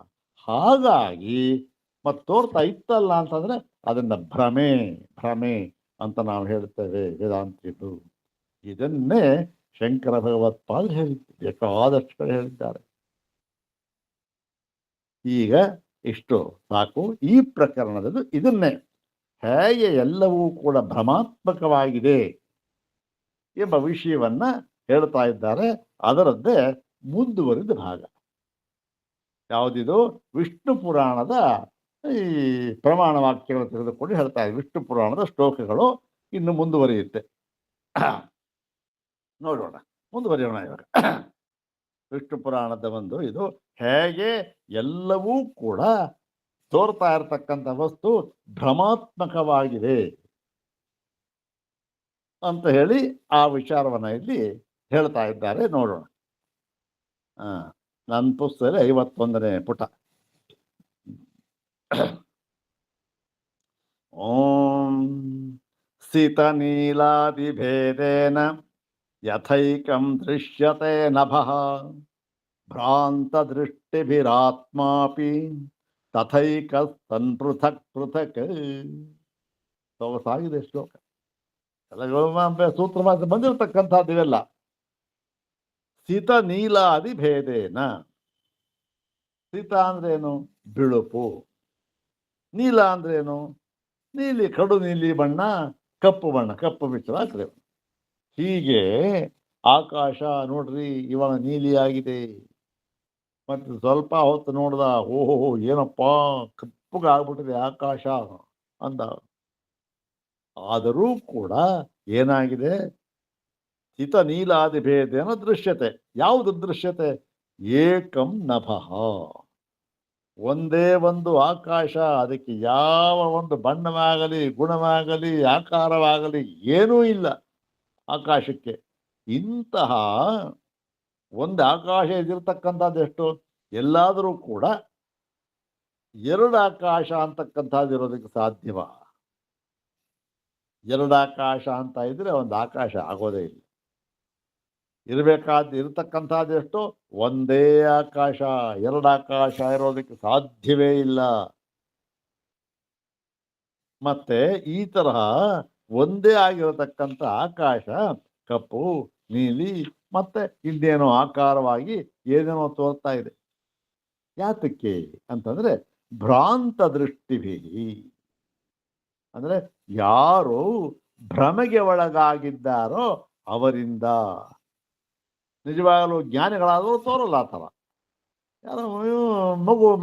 ಹಾಗಾಗಿ ಮತ್ತು ತೋರ್ತಾ ಇತ್ತಲ್ಲ ಅಂತಂದ್ರೆ ಅದನ್ನ ಭ್ರಮೆ ಅಂತ ನಾವು ಹೇಳ್ತೇವೆ ವೇದಾಂತಿಗಳು. ಇದನ್ನೇ ಶಂಕರ ಭಗವತ್ಪಾದರು ಬೇಕಾದಷ್ಟು ಕಡೆ ಹೇಳಿದ್ದಾರೆ. ಈಗ ಇಷ್ಟು ಸಾಕು. ಈ ಪ್ರಕರಣದಲ್ಲಿ ಇದನ್ನೇ ಹೇಗೆ ಎಲ್ಲವೂ ಕೂಡ ಭ್ರಮಾತ್ಮಕವಾಗಿದೆ ಎಂಬ ವಿಷಯವನ್ನ ಹೇಳ್ತಾ ಇದ್ದಾರೆ. ಅದರದ್ದೇ ಮುಂದುವರಿದ ಭಾಗ ಯಾವುದಿದು? ವಿಷ್ಣು ಪುರಾಣದ ಈ ಪ್ರಮಾಣ ವಾಕ್ಯಗಳು ತೆಗೆದುಕೊಂಡು ಹೇಳ್ತಾ ಇದೆ. ವಿಷ್ಣು ಪುರಾಣದ ಶ್ಲೋಕಗಳು ಇನ್ನು ಮುಂದುವರಿಯುತ್ತೆ. ನೋಡೋಣ, ಮುಂದುವರಿಯೋಣ ಇವಾಗ. ವಿಷ್ಣು ಪುರಾಣದ ಒಂದು ಇದು ಹೇಗೆ ಎಲ್ಲವೂ ಕೂಡ ತೋರ್ತಾ ಇರತಕ್ಕಂಥ ವಸ್ತು ಭ್ರಮಾತ್ಮಕವಾಗಿದೆ ಅಂತ ಹೇಳಿ ಆ ವಿಚಾರವನ್ನ ಇಲ್ಲಿ ಹೇಳ್ತಾ ಇದ್ದಾರೆ. ನೋಡೋಣ. ನನ್ನ ಪುಸ್ತಕದಲ್ಲಿ 51ನೇ ಪುಟ. ಓಂ ಸಿತ ನೀಲಾದಿಭೇದೇನ ಯಥೈಕಂ ದೃಶ್ಯತೆ ನಭಃ ಭ್ರಾಂತ ದೃಷ್ಟಿಭಿರಾತ್ಮಾಪಿ ತಥೈಕ ತನ್ ಪೃಥಕ್ ಪೃಥಕ್. ಸೊಗಸಾಗಿದೆ ಶ್ಲೋಕ. ಸೂತ್ರ ಭಾಷೆ ಬಂದಿರತಕ್ಕಂಥದ್ದು ಇವೆಲ್ಲ. ಸಿತ ನೀಲಾದಿ ಭೇದೇನ. ಸಿತ ಅಂದ್ರೇನು? ಬಿಳುಪು. ನೀಲ ಅಂದ್ರೇನು? ನೀಲಿ, ಕಡು ನೀಲಿ ಬಣ್ಣ, ಕಪ್ಪು ಬಣ್ಣ, ಕಪ್ಪು ಮಿಶ್ರ ಆಗ್ತದೆ. ಹೀಗೆ ಆಕಾಶ ನೋಡ್ರಿ ಇವಾಗ ನೀಲಿಯಾಗಿದೆ. ಮತ್ತೆ ಸ್ವಲ್ಪ ಹೊತ್ತು ನೋಡ್ದ, ಓಹೋ ಏನಪ್ಪಾ ಕಪ್ಪಗಾಗ್ಬಿಟ್ಟಿದೆ ಆಕಾಶ ಅಂದ. ಆದರೂ ಕೂಡ ಏನಾಗಿದೆ, ಹಿತ ನೀಲಾದಿ ಭೇದೇನ ದೃಶ್ಯತೆ. ಯಾವುದು ದೃಶ್ಯತೆ? ಏಕಂ ನಭಃ, ಒಂದೇ ಒಂದು ಆಕಾಶ. ಅದಕ್ಕೆ ಯಾವ ಒಂದು ಬಣ್ಣವಾಗಲಿ ಗುಣವಾಗಲಿ ಆಕಾರವಾಗಲಿ ಏನೂ ಇಲ್ಲ ಆಕಾಶಕ್ಕೆ. ಇಂತಹ ಒಂದು ಆಕಾಶ ಇದಿರ್ತಕ್ಕಂಥದ್ದು ಎಷ್ಟು? ಎಲ್ಲಾದರೂ ಕೂಡ ಎರಡು ಆಕಾಶ ಅಂತಕ್ಕಂಥದ್ದು ಇರೋದಕ್ಕೆ ಸಾಧ್ಯವ? ಎರಡು ಆಕಾಶ ಅಂತ ಇದ್ರೆ ಒಂದು ಆಕಾಶ ಆಗೋದೇ ಇಲ್ಲ. ಇರತಕ್ಕಂಥದ್ದು ಎಷ್ಟು? ಒಂದೇ ಆಕಾಶ. ಎರಡು ಆಕಾಶ ಇರೋದಕ್ಕೆ ಸಾಧ್ಯವೇ ಇಲ್ಲ. ಮತ್ತೆ ಈ ತರಹ ಒಂದೇ ಆಗಿರತಕ್ಕಂಥ ಆಕಾಶ ಕಪ್ಪು, ನೀಲಿ, ಮತ್ತೆ ಇನ್ನೇನೋ ಆಕಾರವಾಗಿ ಏನೇನೋ ತೋರ್ತಾ ಇದೆ. ಯಾತಕ್ಕೆ ಅಂತಂದ್ರೆ ಭ್ರಾಂತ ದೃಷ್ಟಿಭಿ, ಅಂದ್ರೆ ಯಾರು ಭ್ರಮೆಗೆ ಒಳಗಾಗಿದ್ದಾರೋ ಅವರಿಂದ. ನಿಜವಾಗಲೂ ಜ್ಞಾನಿಗಳಾದರೂ ತೋರಲ್ಲ ಆ ಥರ. ಯಾರೋ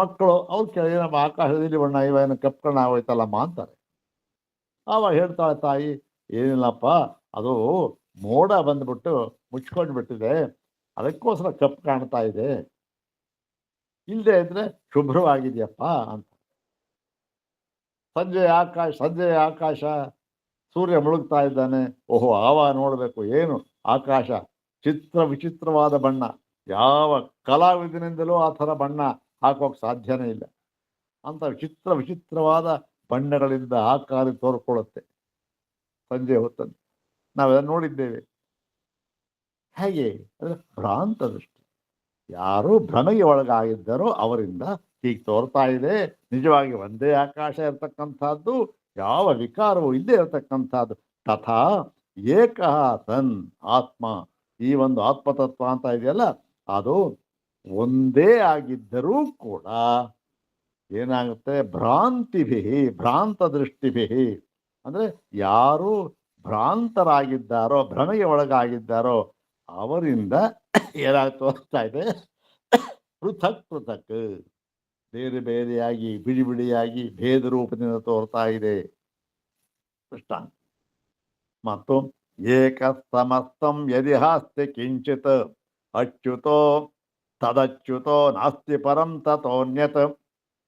ಮಕ್ಕಳು ಅವ್ರು ಕೇಳಿ ನಮ್ಮ ಆಕಾಶದಲ್ಲಿ ಬಣ್ಣ ಇವೇನು ಕಪ್ಕಣ್ಣ ಆಗೋಯ್ತಲ್ಲಮ್ಮ ಅಂತಾರೆ. ಆವಾಗ ಹೇಳ್ತಾಳೆ ತಾಯಿ, ಏನಿಲ್ಲಪ್ಪ ಅದು ಮೋಡ ಬಂದ್ಬಿಟ್ಟು ಮುಚ್ಕೊಂಡು ಬಿಟ್ಟಿದೆ, ಅದಕ್ಕೋಸ್ಕರ ಕಪ್ಪು ಕಾಣ್ತಾ ಇದೆ, ಇಲ್ಲದೆ ಇದ್ರೆ ಶುಭ್ರವಾಗಿದೆಯಪ್ಪ ಅಂತ. ಸಂಜೆಯ ಆಕಾಶ ಸೂರ್ಯ ಮುಳುಗ್ತಾ ಇದ್ದಾನೆ, ಓಹೋ ಆವಾಗ ನೋಡಬೇಕು ಏನು ಆಕಾಶ ವಿಚಿತ್ರವಾದ ಬಣ್ಣ. ಯಾವ ಕಲಾವಿದನಿಂದಲೂ ಆ ಥರ ಬಣ್ಣ ಹಾಕೋಕೆ ಸಾಧ್ಯನೇ ಇಲ್ಲ. ಅಂತ ವಿಚಿತ್ರವಾದ ಬಣ್ಣಗಳಿಂದ ಆಕಾರ ತೋರ್ಕೊಳ್ಳುತ್ತೆ ಸಂಜೆ ಹೊತ್ತಲ್ಲಿ. ನಾವೆಲ್ಲ ನೋಡಿದ್ದೇವೆ. ಹೇಗೆ ಅಂದರೆ ಭ್ರಾಂತ ದೃಷ್ಟಿ. ಯಾರು ಭ್ರಮೆಗೆ ಒಳಗಾಗಿದ್ದಾರೋ ಅವರಿಂದ ಹೀಗೆ ತೋರ್ತಾ ಇದೆ. ನಿಜವಾಗಿ ಒಂದೇ ಆಕಾಶ ಇರತಕ್ಕಂಥದ್ದು, ಯಾವ ವಿಕಾರವೂ ಇಲ್ಲದೆ ಇರತಕ್ಕಂಥದ್ದು. ತಥಾ ಏಕಃ ಸನ್ ಆತ್ಮ, ಈ ಒಂದು ಆತ್ಮತತ್ವ ಅಂತ ಇದೆಯಲ್ಲ ಅದು ಒಂದೇ ಆಗಿದ್ದರೂ ಕೂಡ ಏನಾಗುತ್ತೆ, ಭ್ರಾಂತ ದೃಷ್ಟಿಭಿ, ಅಂದ್ರೆ ಯಾರು ಭ್ರಾಂತರಾಗಿದ್ದಾರೋ ಭ್ರಮೆಗೆ ಒಳಗಾಗಿದ್ದಾರೋ ಅವರಿಂದ ಏನಾಗಿ ತೋರಿಸ್ತಾ ಇದೆ, ಪೃಥಕ್ ಬೇರೆ ಬೇರೆಯಾಗಿ ಬಿಡಿಯಾಗಿ ಭೇದ ರೂಪದಿಂದ ತೋರ್ತಾ ಇದೆ. ದೃಷ್ಟಾಂತ. ಮತ್ತು ಏಕ ಸಮಸ್ತಂ ಯದಿ ಹಾಸ್ತಿ ಕಿಂಚಿತ್ ಅಚ್ಯುತೋ ತದಚ್ಯುತೋ ನಾಸ್ತಿ ಪರಂ ತತೋನ್ಯತ್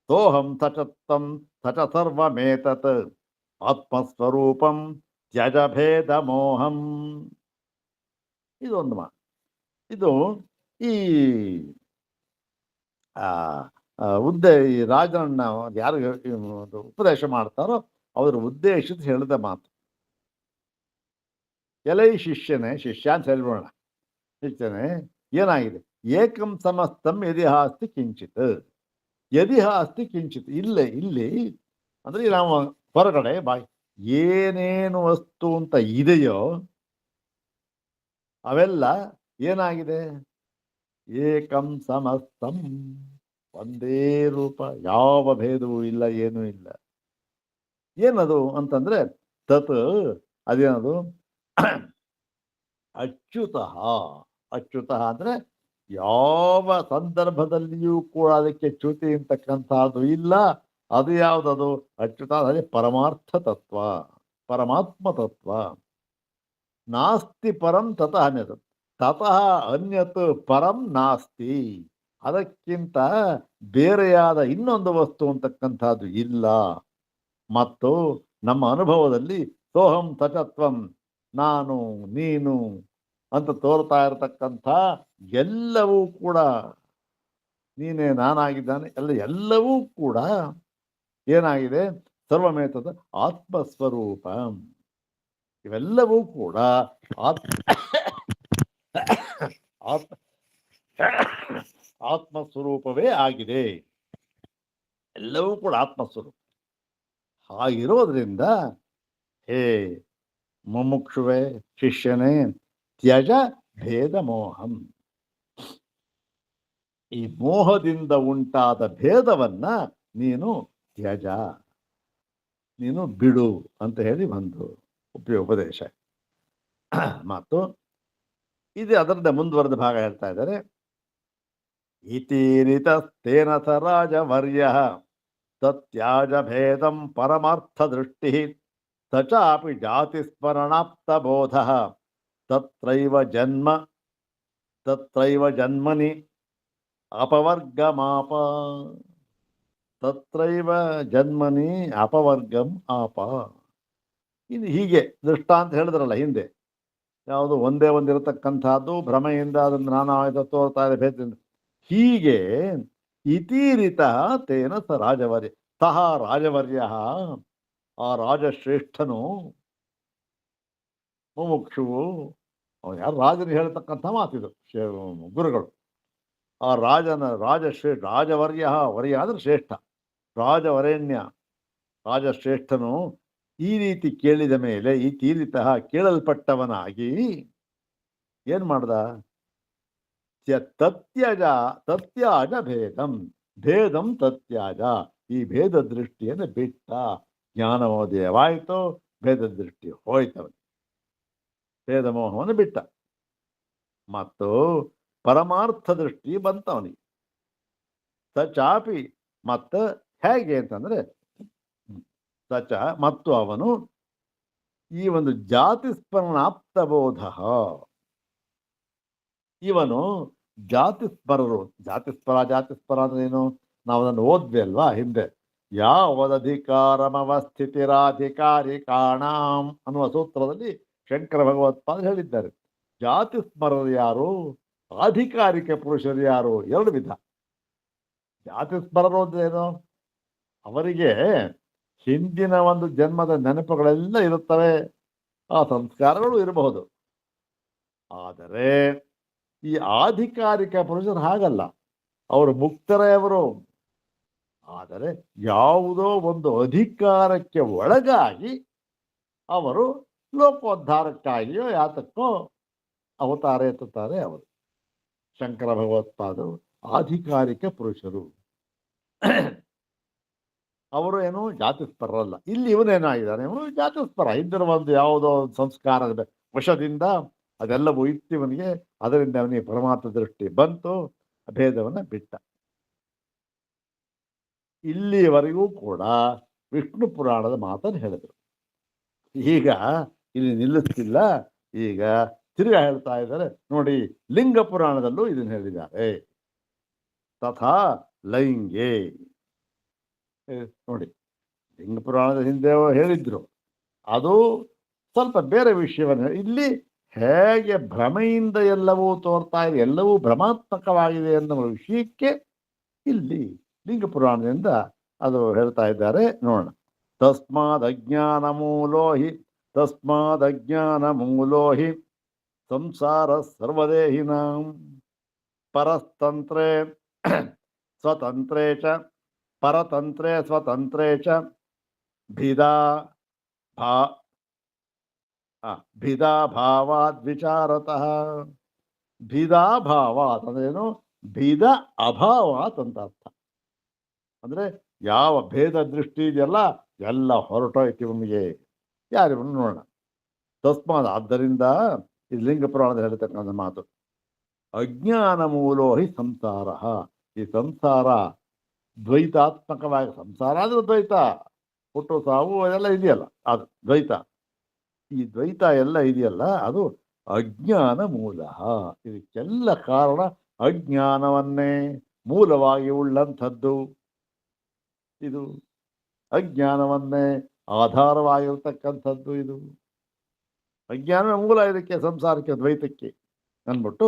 ಸೋಹಂ ಸಚತ್ತಂ ಸಚ ಸರ್ವಮೇತತ್ ಆತ್ಮಸ್ವರೂಪಂ ತ್ಯಜ ಭೇದ ಮೋಹಂ. ಇದೊಂದು ಮಾತು. ಇದು ಈ ಈ ರಾಜನನ್ನ ಯಾರು ಉಪದೇಶ ಮಾಡ್ತಾರೋ ಅವರು ಉದ್ದೇಶಿಸಿ ಹೇಳಿದ ಮಾತು. ಎಲೈ ಶಿಷ್ಯನೇ, ಶಿಷ್ಯ ಅಂತ ಹೇಳ್ಬೋಣ, ಶಿಷ್ಯನೇ ಏನಾಗಿದೆ, ಏಕಂ ಸಮಸ್ತಂ ಯದಿಹಾಸ್ತಿ ಕಿಂಚಿತ್. ಯದಿಹಾಸ್ತಿ ಕಿಂಚಿತ್, ಇಲ್ಲಿ ಅಂದ್ರೆ ನಾವು ಹೊರಗಡೆ ಏನೇನು ವಸ್ತು ಅಂತ ಇದೆಯೋ ಅವೆಲ್ಲ ಏನಾಗಿದೆ, ಏಕಂ ಸಮಸ್ತಂ, ಒಂದೇ ರೂಪ, ಯಾವ ಭೇದವೂ ಇಲ್ಲ, ಏನೂ ಇಲ್ಲ. ಏನದು ಅಂತಂದ್ರೆ ತತ್, ಅದೇನದು ಅಚ್ಯುತಃ. ಅಚ್ಯುತಃ ಅಂದ್ರೆ ಯಾವ ಸಂದರ್ಭದಲ್ಲಿಯೂ ಕೂಡ ಅದಕ್ಕೆ ಚ್ಯುತಿ ಅಂತಕ್ಕಂಥದ್ದು ಇಲ್ಲ. ಅದು ಯಾವುದದು ಅಚ್ಯುತ, ಅದೇ ಪರಮಾರ್ಥ ತತ್ವ, ಪರಮಾತ್ಮ ತತ್ವ. ನಾಸ್ತಿ ಪರಂ ತತಃ ಅನ್ಯತ್, ತತಃ ಅನ್ಯತ್ ಪರಂ ನಾಸ್ತಿ, ಅದಕ್ಕಿಂತ ಬೇರೆಯಾದ ಇನ್ನೊಂದು ವಸ್ತು ಅಂತಕ್ಕಂಥದ್ದು ಇಲ್ಲ. ಮತ್ತು ನಮ್ಮ ಅನುಭವದಲ್ಲಿ ಸೋಹಂ ಸಚತ್ವಂ, ನಾನು ನೀನು ಅಂತ ತೋರ್ತಾ ಇರತಕ್ಕಂಥ ಎಲ್ಲವೂ ಕೂಡ ನೀನೇ ನಾನಾಗಿದ್ದಾನೆ, ಎಲ್ಲವೂ ಕೂಡ ಏನಾಗಿದೆ, ಸರ್ವಮೇತದ ಆತ್ಮಸ್ವರೂಪ. ಇವೆಲ್ಲವೂ ಕೂಡ ಆತ್ಮಸ್ವರೂಪವೇ ಆಗಿದೆ. ಎಲ್ಲವೂ ಕೂಡ ಆತ್ಮಸ್ವರೂಪ. ಹಾಗಿರೋದ್ರಿಂದ ಹೇ ಮುಮುಕ್ಷುವೆ, ಶಿಷ್ಯನೇ, ತ್ಯಜ ಭೇದ ಮೋಹಂ, ಈ ಮೋಹದಿಂದ ಉಂಟಾದ ಭೇದವನ್ನ ನೀನು ತ್ಯಜ, ನೀನು ಬಿಡು ಅಂತ ಹೇಳಿ ಒಂದು ಉಪದೇಶ. ಮತ್ತು ಇದು ಅದರಿಂದ ಮುಂದುವರೆದ ಭಾಗ ಹೇಳ್ತಾ ಇದ್ದಾರೆ. ಇತೀರಿತಸ್ತೇನ ಸ ರಾಜವರ್ಯ ತತ್ಯಾಜ ಭೇದಂ ಪರಮಾರ್ಥ ದೃಷ್ಟಿ ಸ ಚಾಪಿ ಜಾತಿ ಸ್ಮರಣಾಪ್ತ ಬೋಧ ತತ್ರೈವ ಜನ್ಮನಿ ಅಪವರ್ಗಮಾಪ. ತತ್ರೈವ ಜನ್ಮನಿ ಅಪವರ್ಗಂ ಆಪ. ಇದು ಹೀಗೆ ದೃಷ್ಟಾಂತ ಹೇಳಿದ್ರಲ್ಲ ಹಿಂದೆ, ಯಾವುದು ಒಂದೇ ಒಂದಿರತಕ್ಕಂಥದ್ದು ಭ್ರಮೆಯಿಂದ ಅದನ್ನು ನಾನಾ ತೋರ್ತಾ ಇದೆ ಭೇದದಿಂದ. ಹೀಗೆ ಇತೀರಿತ ತೇನ ಸ ರಾಜವರ್ಯ ಸಹ ರಾಜವರ್ಯ, ಆ ರಾಜಶ್ರೇಷ್ಠನು ಮುಮುಕ್ಷುವು, ಅವನು ಯಾರು ರಾಜನು ಹೇಳ್ತಕ್ಕಂಥ ಮಾತಿದು ಗುರುಗಳು. ಆ ರಾಜವರ್ಯ, ವರ್ಯ ಅಂದ್ರೆ ಶ್ರೇಷ್ಠ, ರಾಜವರೇಣ್ಯ ರಾಜಶ್ರೇಷ್ಠನು ಈ ರೀತಿ ಕೇಳಿದ ಮೇಲೆ ಈ ತೀರಿತ ಕೇಳಲ್ಪಟ್ಟವನಾಗಿ ಏನ್ ಮಾಡ್ದ? ತತ್ಯಾಜ ಭೇದಂ ತತ್ಯಾಜ, ಈ ಭೇದ ದೃಷ್ಟಿಯನ್ನು ಬಿಟ್ಟ. ಜ್ಞಾನೋದಯವಾಯಿತು, ಭೇದ ದೃಷ್ಟಿ ಹೋಯ್ತವನು, ಭೇದ ಮೋಹವನ್ನು ಬಿಟ್ಟ. ಮತ್ತು ಪರಮಾರ್ಥ ದೃಷ್ಟಿ ಬಂತವನಿಗೆ. ಸಚಾಪಿ, ಮತ್ತು ಹೇಗೆ ಅಂತಂದ್ರೆ ಸಚ ಮತ್ತು ಅವನು ಈ ಒಂದು ಜಾತಿ ಸ್ಮರಣಾಪ್ತಬೋಧ, ಇವನು ಜಾತಿಸ್ಪರರು. ಜಾತಿಸ್ಪರ ಅಂದ್ರೆ ಏನು? ನಾವು ಅದನ್ನು ಓದ್ವಿ ಅಲ್ವಾ ಹಿಂದೆ. ಯಾವದಧಿಕಾರಮವಸ್ಥಿತಿರಾಧಿಕಾರಿ ಕಾಣಾಂ ಅನ್ನುವ ಸೂತ್ರದಲ್ಲಿ ಶಂಕರ ಭಗವತ್ಪಾದ ಹೇಳಿದ್ದಾರೆ. ಜಾತಿಸ್ಮರರು ಯಾರು, ಆಧಿಕಾರಿಕ ಪುರುಷರು ಯಾರು, ಎರಡು ವಿಧ. ಜಾತಿಸ್ಮರರು ಅಂದ್ರೇನು? ಅವರಿಗೆ ಹಿಂದಿನ ಒಂದು ಜನ್ಮದ ನೆನಪುಗಳೆಲ್ಲ ಇರುತ್ತವೆ, ಆ ಸಂಸ್ಕಾರಗಳು ಇರಬಹುದು. ಆದರೆ ಈ ಆಧಿಕಾರಿಕ ಪುರುಷರು ಹಾಗಲ್ಲ, ಅವರು ಮುಕ್ತರೇ ಅವರು. ಆದರೆ ಯಾವುದೋ ಒಂದು ಅಧಿಕಾರಕ್ಕೆ ಒಳಗಾಗಿ ಅವರು ಲೋಕೋದ್ಧಾರಕ್ಕಾಗಿಯೋ ಯಾತಕ್ಕೋ ಅವತಾರ ಎತ್ತುತ್ತಾರೆ ಅವರು. ಶಂಕರ ಭಗವತ್ಪಾದರು ಆಧಿಕಾರಿಕ ಪುರುಷರು, ಅವರು ಏನು ಜಾತಿಸ್ಪರರಲ್ಲ. ಇಲ್ಲಿ ಇವನೇನಾಗಿದ್ದಾನೆ, ಇವನು ಜಾತಿಸ್ಪರ. ಹಿಂದಿನ ಒಂದು ಯಾವುದೋ ಸಂಸ್ಕಾರದ ವಶದಿಂದ ಅದೆಲ್ಲವೂ ಇತ್ತಿವನಿಗೆ, ಅದರಿಂದ ಅವನಿಗೆ ಪರಮಾರ್ಥ ದೃಷ್ಟಿ ಬಂತು, ಭೇದವನ್ನ ಬಿಟ್ಟ. ಇಲ್ಲಿಯವರೆಗೂ ಕೂಡ ವಿಷ್ಣು ಪುರಾಣದ ಮಾತನ್ನು ಹೇಳಿದರು. ಈಗ ಇಲ್ಲಿ ನಿಲ್ಲಿಸ್ತಿಲ್ಲ, ಈಗ ತಿರುಗಾ ಹೇಳ್ತಾ ಇದ್ದಾರೆ ನೋಡಿ. ಲಿಂಗ ಪುರಾಣದಲ್ಲೂ ಇದನ್ನು ಹೇಳಿದ್ದಾರೆ. ತಥಾ ಲೈಂಗೆ ನೋಡಿ, ಲಿಂಗ ಪುರಾಣದ ಹಿಂದೆ ಹೇಳಿದ್ರು, ಅದು ಸ್ವಲ್ಪ ಬೇರೆ ವಿಷಯವನ್ನು. ಇಲ್ಲಿ ಹೇಗೆ ಭ್ರಮೆಯಿಂದ ಎಲ್ಲವೂ ತೋರ್ತಾ ಇದೆ, ಎಲ್ಲವೂ ಭ್ರಮಾತ್ಮಕವಾಗಿದೆ ಎನ್ನುವ ವಿಷಯಕ್ಕೆ ಇಲ್ಲಿ ಲಿಂಗ ಪುರಾಣದಿಂದ ಅದು ಹೇಳ್ತಾ ಇದ್ದಾರೆ. ನೋಡೋಣ. ತಸ್ಮಾದ್ ಅಜ್ಞಾನ ಮೂಲೋ ಹಿ ಸಂಸಾರ ಸರ್ವದೇಹಿನಾಂ ಪರತಂತ್ರೇ ಸ್ವತಂತ್ರೇ ಚ ಭಿದಾ ಭಾವಾದ್ ವಿಚಾರತಃ. ಭಿದಾ ಭಾವಾತ್ ಅಂದ್ರೇನು? ಭಿದ ಅಭಾವಾತ್ ಅಂತ ಅರ್ಥ. ಅಂದ್ರೆ ಯಾವ ಭೇದ ದೃಷ್ಟಿ ಇದೆಯಲ್ಲ ಎಲ್ಲ ಹೊರಟೋಯ್ತು ನಿಮಗೆ. ಯಾರಿವನು ನೋಡೋಣ. ತಸ್ಮಾತ್, ಆದ್ದರಿಂದ ಇದು ಲಿಂಗ ಪುರಾಣದಲ್ಲಿ ಹೇಳ್ತಕ್ಕಂಥ ಮಾತು. ಅಜ್ಞಾನ ಮೂಲೋ ಹಿ ಸಂಸಾರ, ಈ ಸಂಸಾರ ದ್ವೈತಾತ್ಮಕವಾಗಿ, ಸಂಸಾರ ಅಂದ್ರೆ ದ್ವೈತ, ಹುಟ್ಟು ಸಾವು ಅದೆಲ್ಲ ಇದೆಯಲ್ಲ, ಅದು ದ್ವೈತ. ಈ ದ್ವೈತ ಎಲ್ಲ ಇದೆಯಲ್ಲ ಅದು ಅಜ್ಞಾನ ಮೂಲ. ಇದಕ್ಕೆಲ್ಲ ಕಾರಣ ಅಜ್ಞಾನವನ್ನೇ ಮೂಲವಾಗಿ ಉಳ್ಳಂಥದ್ದು. ಇದು ಅಜ್ಞಾನವನ್ನೇ ಆಧಾರವಾಗಿರ್ತಕ್ಕಂಥದ್ದು. ಇದು ಅಜ್ಞಾನ ಮೂಲ ಇದಕ್ಕೆ, ಸಂಸಾರಕ್ಕೆ, ದ್ವೈತಕ್ಕೆ ಅಂದ್ಬಿಟ್ಟು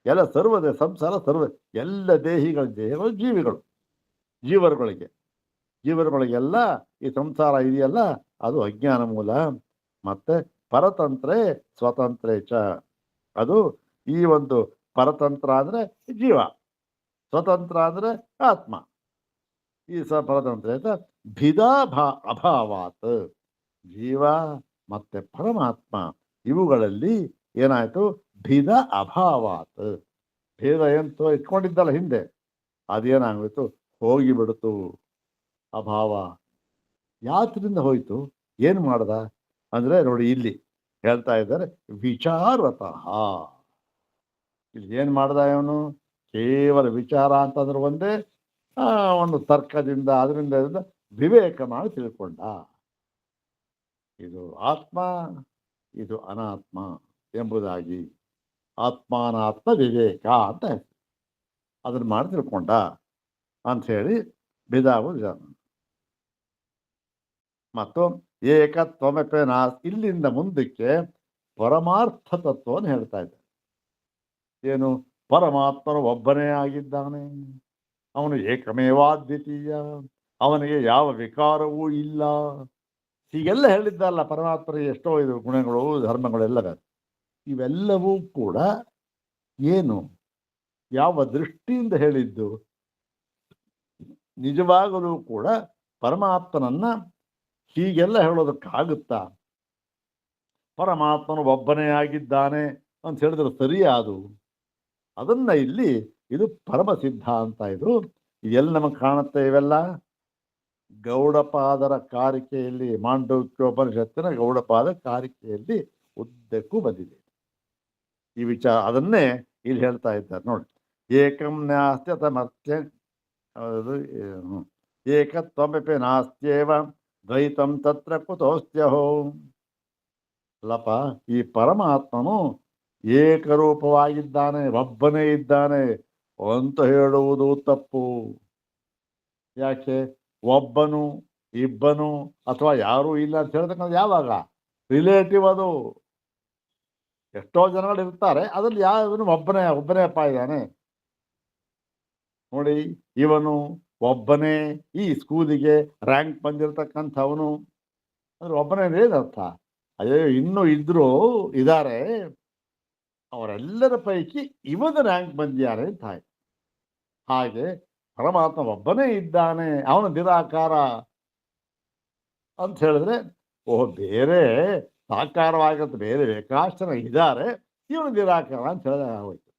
ಎಲ್ಲ ಸರ್ವದೇ ಸಂಸಾರ ಎಲ್ಲ ದೇಹಗಳು ಜೀವರುಗಳಿಗೆಲ್ಲ ಈ ಸಂಸಾರ ಇದೆಯಲ್ಲ ಅದು ಅಜ್ಞಾನ ಮೂಲ. ಮತ್ತೆ ಪರತಂತ್ರೇ ಸ್ವತಂತ್ರೇ ಚ, ಅದು ಈ ಒಂದು ಪರತಂತ್ರ ಅಂದ್ರೆ ಜೀವ, ಸ್ವತಂತ್ರ ಅಂದ್ರೆ ಆತ್ಮ. ಈ ಪರತಂತ್ರ ಭಿದಾ ಅಭಾವಾತ್, ಜೀವ ಮತ್ತೆ ಪರಮಾತ್ಮ ಇವುಗಳಲ್ಲಿ ಏನಾಯ್ತು? ಭಿದ ಅಭಾವಾತ್, ಭೇದ ಎಂತೋ ಇಟ್ಕೊಂಡಿದ್ದಲ್ಲ ಹಿಂದೆ, ಅದೇನಾಗೋಯ್ತು? ಹೋಗಿಬಿಡ್ತು. ಅಭಾವ ಯಾತ್ರಿಂದ ಹೋಯ್ತು? ಏನು ಮಾಡ್ದ ಅಂದ್ರೆ ನೋಡಿ, ಇಲ್ಲಿ ಹೇಳ್ತಾ ಇದ್ದಾರೆ ವಿಚಾರತಃ. ಇಲ್ಲಿ ಏನು ಮಾಡ್ದ ಇವನು? ಕೇವಲ ವಿಚಾರ ಅಂತಂದ್ರೆ ಒಂದೇ ಒಂದು ತರ್ಕದಿಂದ ಅದರಿಂದ ವಿವೇಕ ಮಾಡಿ ತಿಳ್ಕೊಂಡ. ಇದು ಆತ್ಮ, ಇದು ಅನಾತ್ಮ ಎಂಬುದಾಗಿ ಆತ್ಮಾನಾತ್ಮ ವಿವೇಕ ಅಂತ ಅದನ್ನು ಮಾಡಿ ತಿಳ್ಕೊಂಡ ಅಂಥೇಳಿ ಬಿದಾವು. ಮತ್ತು ಏಕತ್ವಮಪಿ ನಾಸ್ತಿ, ಇಲ್ಲಿಂದ ಮುಂದಕ್ಕೆ ಪರಮಾರ್ಥ ತತ್ವವನ್ನು ಹೇಳ್ತಾ ಇದ್ದಾರೆ. ಏನು? ಪರಮಾತ್ಮನು ಒಬ್ಬನೇ ಆಗಿದ್ದಾನೆ, ಅವನು ಏಕಮೇವಾದ್ವಿತೀಯ, ಅವನಿಗೆ ಯಾವ ವಿಕಾರವೂ ಇಲ್ಲ. ಹೀಗೆಲ್ಲ ಹೇಳಿದ್ದಲ್ಲ ಪರಮಾತ್ಮನಿಗೆ ಎಷ್ಟೋ ಇದು ಗುಣಗಳು ಧರ್ಮಗಳೆಲ್ಲ. ಇವೆಲ್ಲವೂ ಕೂಡ ಏನು, ಯಾವ ದೃಷ್ಟಿಯಿಂದ ಹೇಳಿದ್ದು? ನಿಜವಾಗಲೂ ಕೂಡ ಪರಮಾತ್ಮನನ್ನ ಹೀಗೆಲ್ಲ ಹೇಳೋದಕ್ಕಾಗುತ್ತಾ? ಪರಮಾತ್ಮನು ಒಬ್ಬನೇ ಆಗಿದ್ದಾನೆ ಅಂತ ಹೇಳಿದ್ರೆ ಸರಿಯಾದು. ಅದನ್ನ ಇಲ್ಲಿ ಇದು ಪರಮ ಸಿದ್ಧಾಂತ. ಇದು ಎಲ್ಲಿ ನಮಗೆ ಕಾಣುತ್ತೆ? ಇವೆಲ್ಲ ಗೌಡಪಾದರ ಕಾರಿಕೆಯಲ್ಲಿ, ಮಾಂಡವ್ಯೋಪನಿಷತ್ತಿನ ಗೌಡಪಾದ ಕಾರಿಕೆಯಲ್ಲಿ ಉದ್ದಕ್ಕೂ ಬಂದಿದೆ ಈ ವಿಚಾರ. ಅದನ್ನೇ ಇಲ್ಲಿ ಹೇಳ್ತಾ ಇದ್ದಾರೆ ನೋಡಿ. ಏಕಂ ನಾಸ್ತ್ಯ ತಮರ್ತ್ಯ, ಏಕತ್ವಮಪಿ ನಾಸ್ತ್ಯೇವ ದ್ವೈತಂ ತತ್ರ ಕುತೋಸ್ತ್ಯಹೋ. ಅಲ್ಲಪ್ಪ, ಈ ಪರಮಾತ್ಮನು ಏಕರೂಪವಾಗಿದ್ದಾನೆ, ಒಬ್ಬನೇ ಇದ್ದಾನೆ ಅಂತ ಹೇಳುವುದು ತಪ್ಪು. ಯಾಕೆ? ಒಬ್ಬನು, ಇಬ್ಬನು ಅಥವಾ ಯಾರೂ ಇಲ್ಲ ಅಂತ ಹೇಳ್ತಕ್ಕಂಥ ಯಾವಾಗ? ರಿಲೇಟಿವ್ ಅದು. ಎಷ್ಟೋ ಜನಗಳು ಇರ್ತಾರೆ, ಅದ್ರಲ್ಲಿ ಯಾವನು ಒಬ್ಬನೇ ಅಪ್ಪ ಇದ್ದಾನೆ ನೋಡಿ. ಇವನು ಒಬ್ಬನೇ ಈ ಸ್ಕೂಲಿಗೆ ರ್ಯಾಂಕ್ ಬಂದಿರತಕ್ಕಂಥವನು ಅಂದ್ರೆ ಒಬ್ಬನೇ ಏನರ್ಥ? ಅಯ್ಯೋ ಇನ್ನೂ ಇದ್ದಾರೆ, ಅವರೆಲ್ಲರ ಪೈಕಿ ಇವನು ರ್ಯಾಂಕ್ ಬಂದಿದ್ದಾರೆ ಅಂತ ಆಯ್ತು. ಹಾಗೆ ಪರಮಾತ್ಮ ಒಬ್ಬನೇ ಇದ್ದಾನೆ, ಅವನು ನಿರಾಕಾರ ಅಂತ ಹೇಳಿದ್ರೆ ಬೇರೆ ಸಾಕಾರವಾಗಿರುತ್ತೆ, ಬೇರೆ ಏಕಾಶ್ಚನ ಇದ್ದಾರೆ, ಇವನು ನಿರಾಕಾರ ಅಂತ ಹೇಳಿದ್ರೆ ಆಗೋಯ್ತು.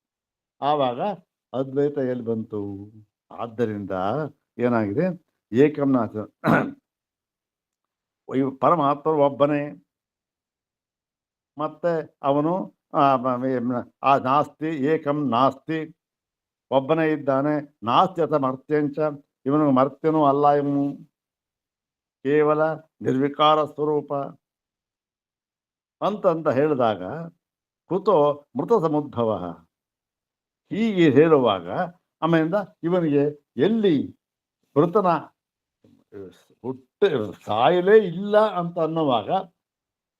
ಆವಾಗ ಅದ್ವೈತ ಎಲ್ಲಿ ಬಂತು? ಆದ್ದರಿಂದ ಏನಾಗಿದೆ? ಏಕಂನಾಥ ಪರಮಾತ್ಮ ಒಬ್ಬನೇ, ಮತ್ತೆ ಅವನು ನಾಸ್ತಿ, ಏಕಂ ನಾಸ್ತಿ, ಒಬ್ಬನೇ ಇದ್ದಾನೆ. ನಾಸ್ತಿ ಅಥ ಮರ್ತ್ಯಂಚ, ಇವನು ಮರ್ತ್ಯನೂ ಅಲ್ಲ, ಇವನು ಕೇವಲ ನಿರ್ವಿಕಾರ ಸ್ವರೂಪ ಅಂತ ಹೇಳಿದಾಗ ಕುತೋ ಮೃತ ಸಮುದ್ಭವ. ಹೀಗೆ ಹೇಳುವಾಗ ಆಮೇಲಿಂದ ಇವನಿಗೆ ಎಲ್ಲಿ ಮೃತನ ಸಾಯಲೇ ಇಲ್ಲ ಅಂತ ಅನ್ನುವಾಗ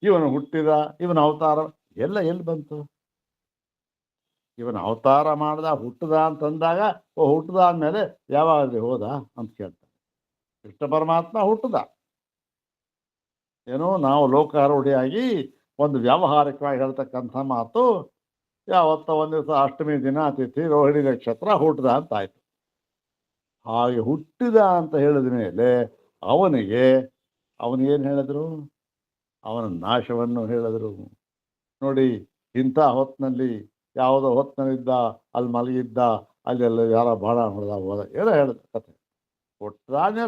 ಇವನು ಹುಟ್ಟಿದ, ಇವನ ಅವತಾರ ಎಲ್ಲ ಎಲ್ಲಿ ಬಂತು? ಇವನ ಅವತಾರ ಮಾಡ್ದ, ಹುಟ್ಟದ ಅಂತಂದಾಗ ಹುಟ್ಟದ ಅಂದಮೇಲೆ ಯಾವಾಗ ಹೋದ ಅಂತ ಕೇಳ್ತಾರೆ. ಕೃಷ್ಣ ಪರಮಾತ್ಮ ಹುಟ್ಟದ, ಏನೋ ನಾವು ಲೋಕಾರೂಢಿಯಾಗಿ ಒಂದು ವ್ಯಾವಹಾರಿಕವಾಗಿ ಹೇಳ್ತಕ್ಕಂಥ ಮಾತು, ಯಾವತ್ತ ಒಂದು ದಿವಸ ಅಷ್ಟಮಿ ದಿನ ತಿಥಿ ರೋಹಿಣಿ ನಕ್ಷತ್ರ ಹುಟ್ಟದ ಅಂತ ಆಯ್ತು. ಹಾಗೆ ಹುಟ್ಟಿದ ಅಂತ ಹೇಳಿದ ಮೇಲೆ ಅವನಿಗೇನು ಹೇಳಿದ್ರು? ಅವನ ನಾಶವನ್ನು ಹೇಳಿದ್ರು. ನೋಡಿ, ಇಂಥ ಹೊತ್ತಿನಲ್ಲಿ ಯಾವುದೋ ಹೊತ್ತಿನಲ್ಲಿದ್ದ, ಅಲ್ಲಿ ಮಲಗಿದ್ದ, ಅಲ್ಲೆಲ್ಲ ಯಾರ ಬಾಣ ಹೊಡೆದ ಹೋದ ಏನೋ ಹೇಳಿದ ಕತೆ. ಹುಟ್ಟದಾನೇ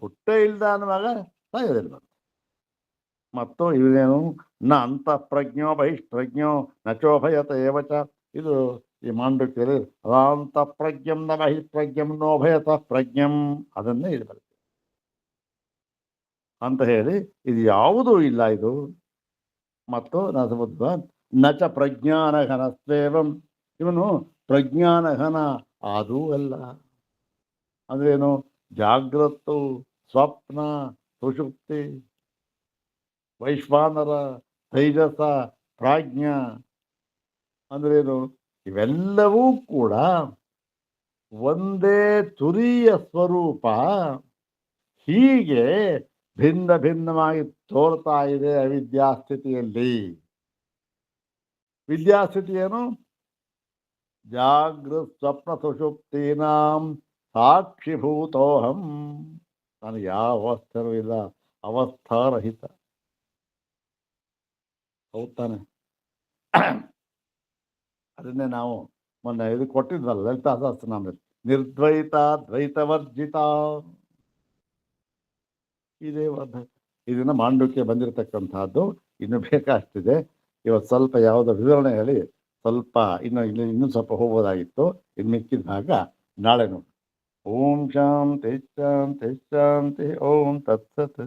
ಹುಟ್ಟೇ ಇಲ್ದ ಅನ್ನುವಾಗ ಸಾಯೋದಿಲ್ಲ. ಮತ್ತು ಇವನೇನು ನ ಅಂತಃಪ್ರಜ್ಞೋ ಬಹಿಷ್ಪ್ರಜ್ಞೋ ನಚೋಭಯತ ಏವಚ. ಇದು ಈ ಮಾಂಡವ್ಯದಲ್ಲಿ ಅಂತಃಪ್ರಜ್ಞಂ ನ ಬಹಿಷ್ಪ್ರಜ್ಞಂ ನೋಭಯತ ಪ್ರಜ್ಞಂ, ಅದನ್ನೇ ಇದು ಬರುತ್ತೆ ಅಂತ ಹೇಳಿ ಇದು ಯಾವುದೂ ಇಲ್ಲ ಇದು. ಮತ್ತು ನಚ ಪ್ರಜ್ಞಾನಘನಸ್ವೇವಂ, ಇವನು ಪ್ರಜ್ಞಾನಘನ ಅದೂ ಅಲ್ಲ. ಅಂದ್ರೇನು? ಜಾಗ್ರತ್ತು, ಸ್ವಪ್ನ, ಸುಷುಪ್ತಿ, ವೈಶ್ವಾನರ, ತೈಜಸ, ಪ್ರಾಜ್ಞ ಅಂದ್ರೇನು? ಇವೆಲ್ಲವೂ ಕೂಡ ಒಂದೇ ತುರಿಯ ಸ್ವರೂಪ. ಹೀಗೆ ಭಿನ್ನ ಭಿನ್ನವಾಗಿ ತೋರ್ತಾ ಇದೆ ಅವಿದ್ಯಾಸ್ಥಿತಿಯಲ್ಲಿ. ವಿದ್ಯಾಸ್ಥಿತಿ ಏನು? ಜಾಗೃತ್ ಸ್ವಪ್ನ ಸುಷುಪ್ತೀನಾಂ ಸಾಕ್ಷಿಭೂತೋಹಂ. ನನಗೆ ಯಾವ ಅವಸ್ಥೆನೂ ಇಲ್ಲ, ಅವಸ್ಥಾರಹಿತ. ಹೌದಾನೆ? ಅದನ್ನೇ ನಾವು ಮೊನ್ನೆ ಇದು ಕೊಟ್ಟಿದ್ವಲ್ಲ ಲಲಿತಾ ಸಹಸ್ರನಾಮದಲ್ಲಿ, ನಿರ್ದ್ವೈತ ದ್ವೈತವರ್ಜಿತ. ಇದೇ ಇದನ್ನ ಮಾಂಡವ್ಯಕ್ಕೆ ಬಂದಿರತಕ್ಕಂಥದ್ದು. ಇನ್ನು ಬೇಕಾಗ್ತಿದೆ. ಇವತ್ತು ಸ್ವಲ್ಪ ಯಾವುದೋ ವಿವರಣೆ ಹೇಳಿ ಸ್ವಲ್ಪ ಇನ್ನೂ ಸ್ವಲ್ಪ ಹೋಗ್ಬೋದಾಗಿತ್ತು. ಇನ್ನು ಮಿಕ್ಕಿದ ಭಾಗ ನಾಳೆ ನೋಡಿ. ಓಂ ಶಾಂತಿ ಶಾಂತಿ ಶಾಂತಿ. ಓಂ ತತ್ಸತ್.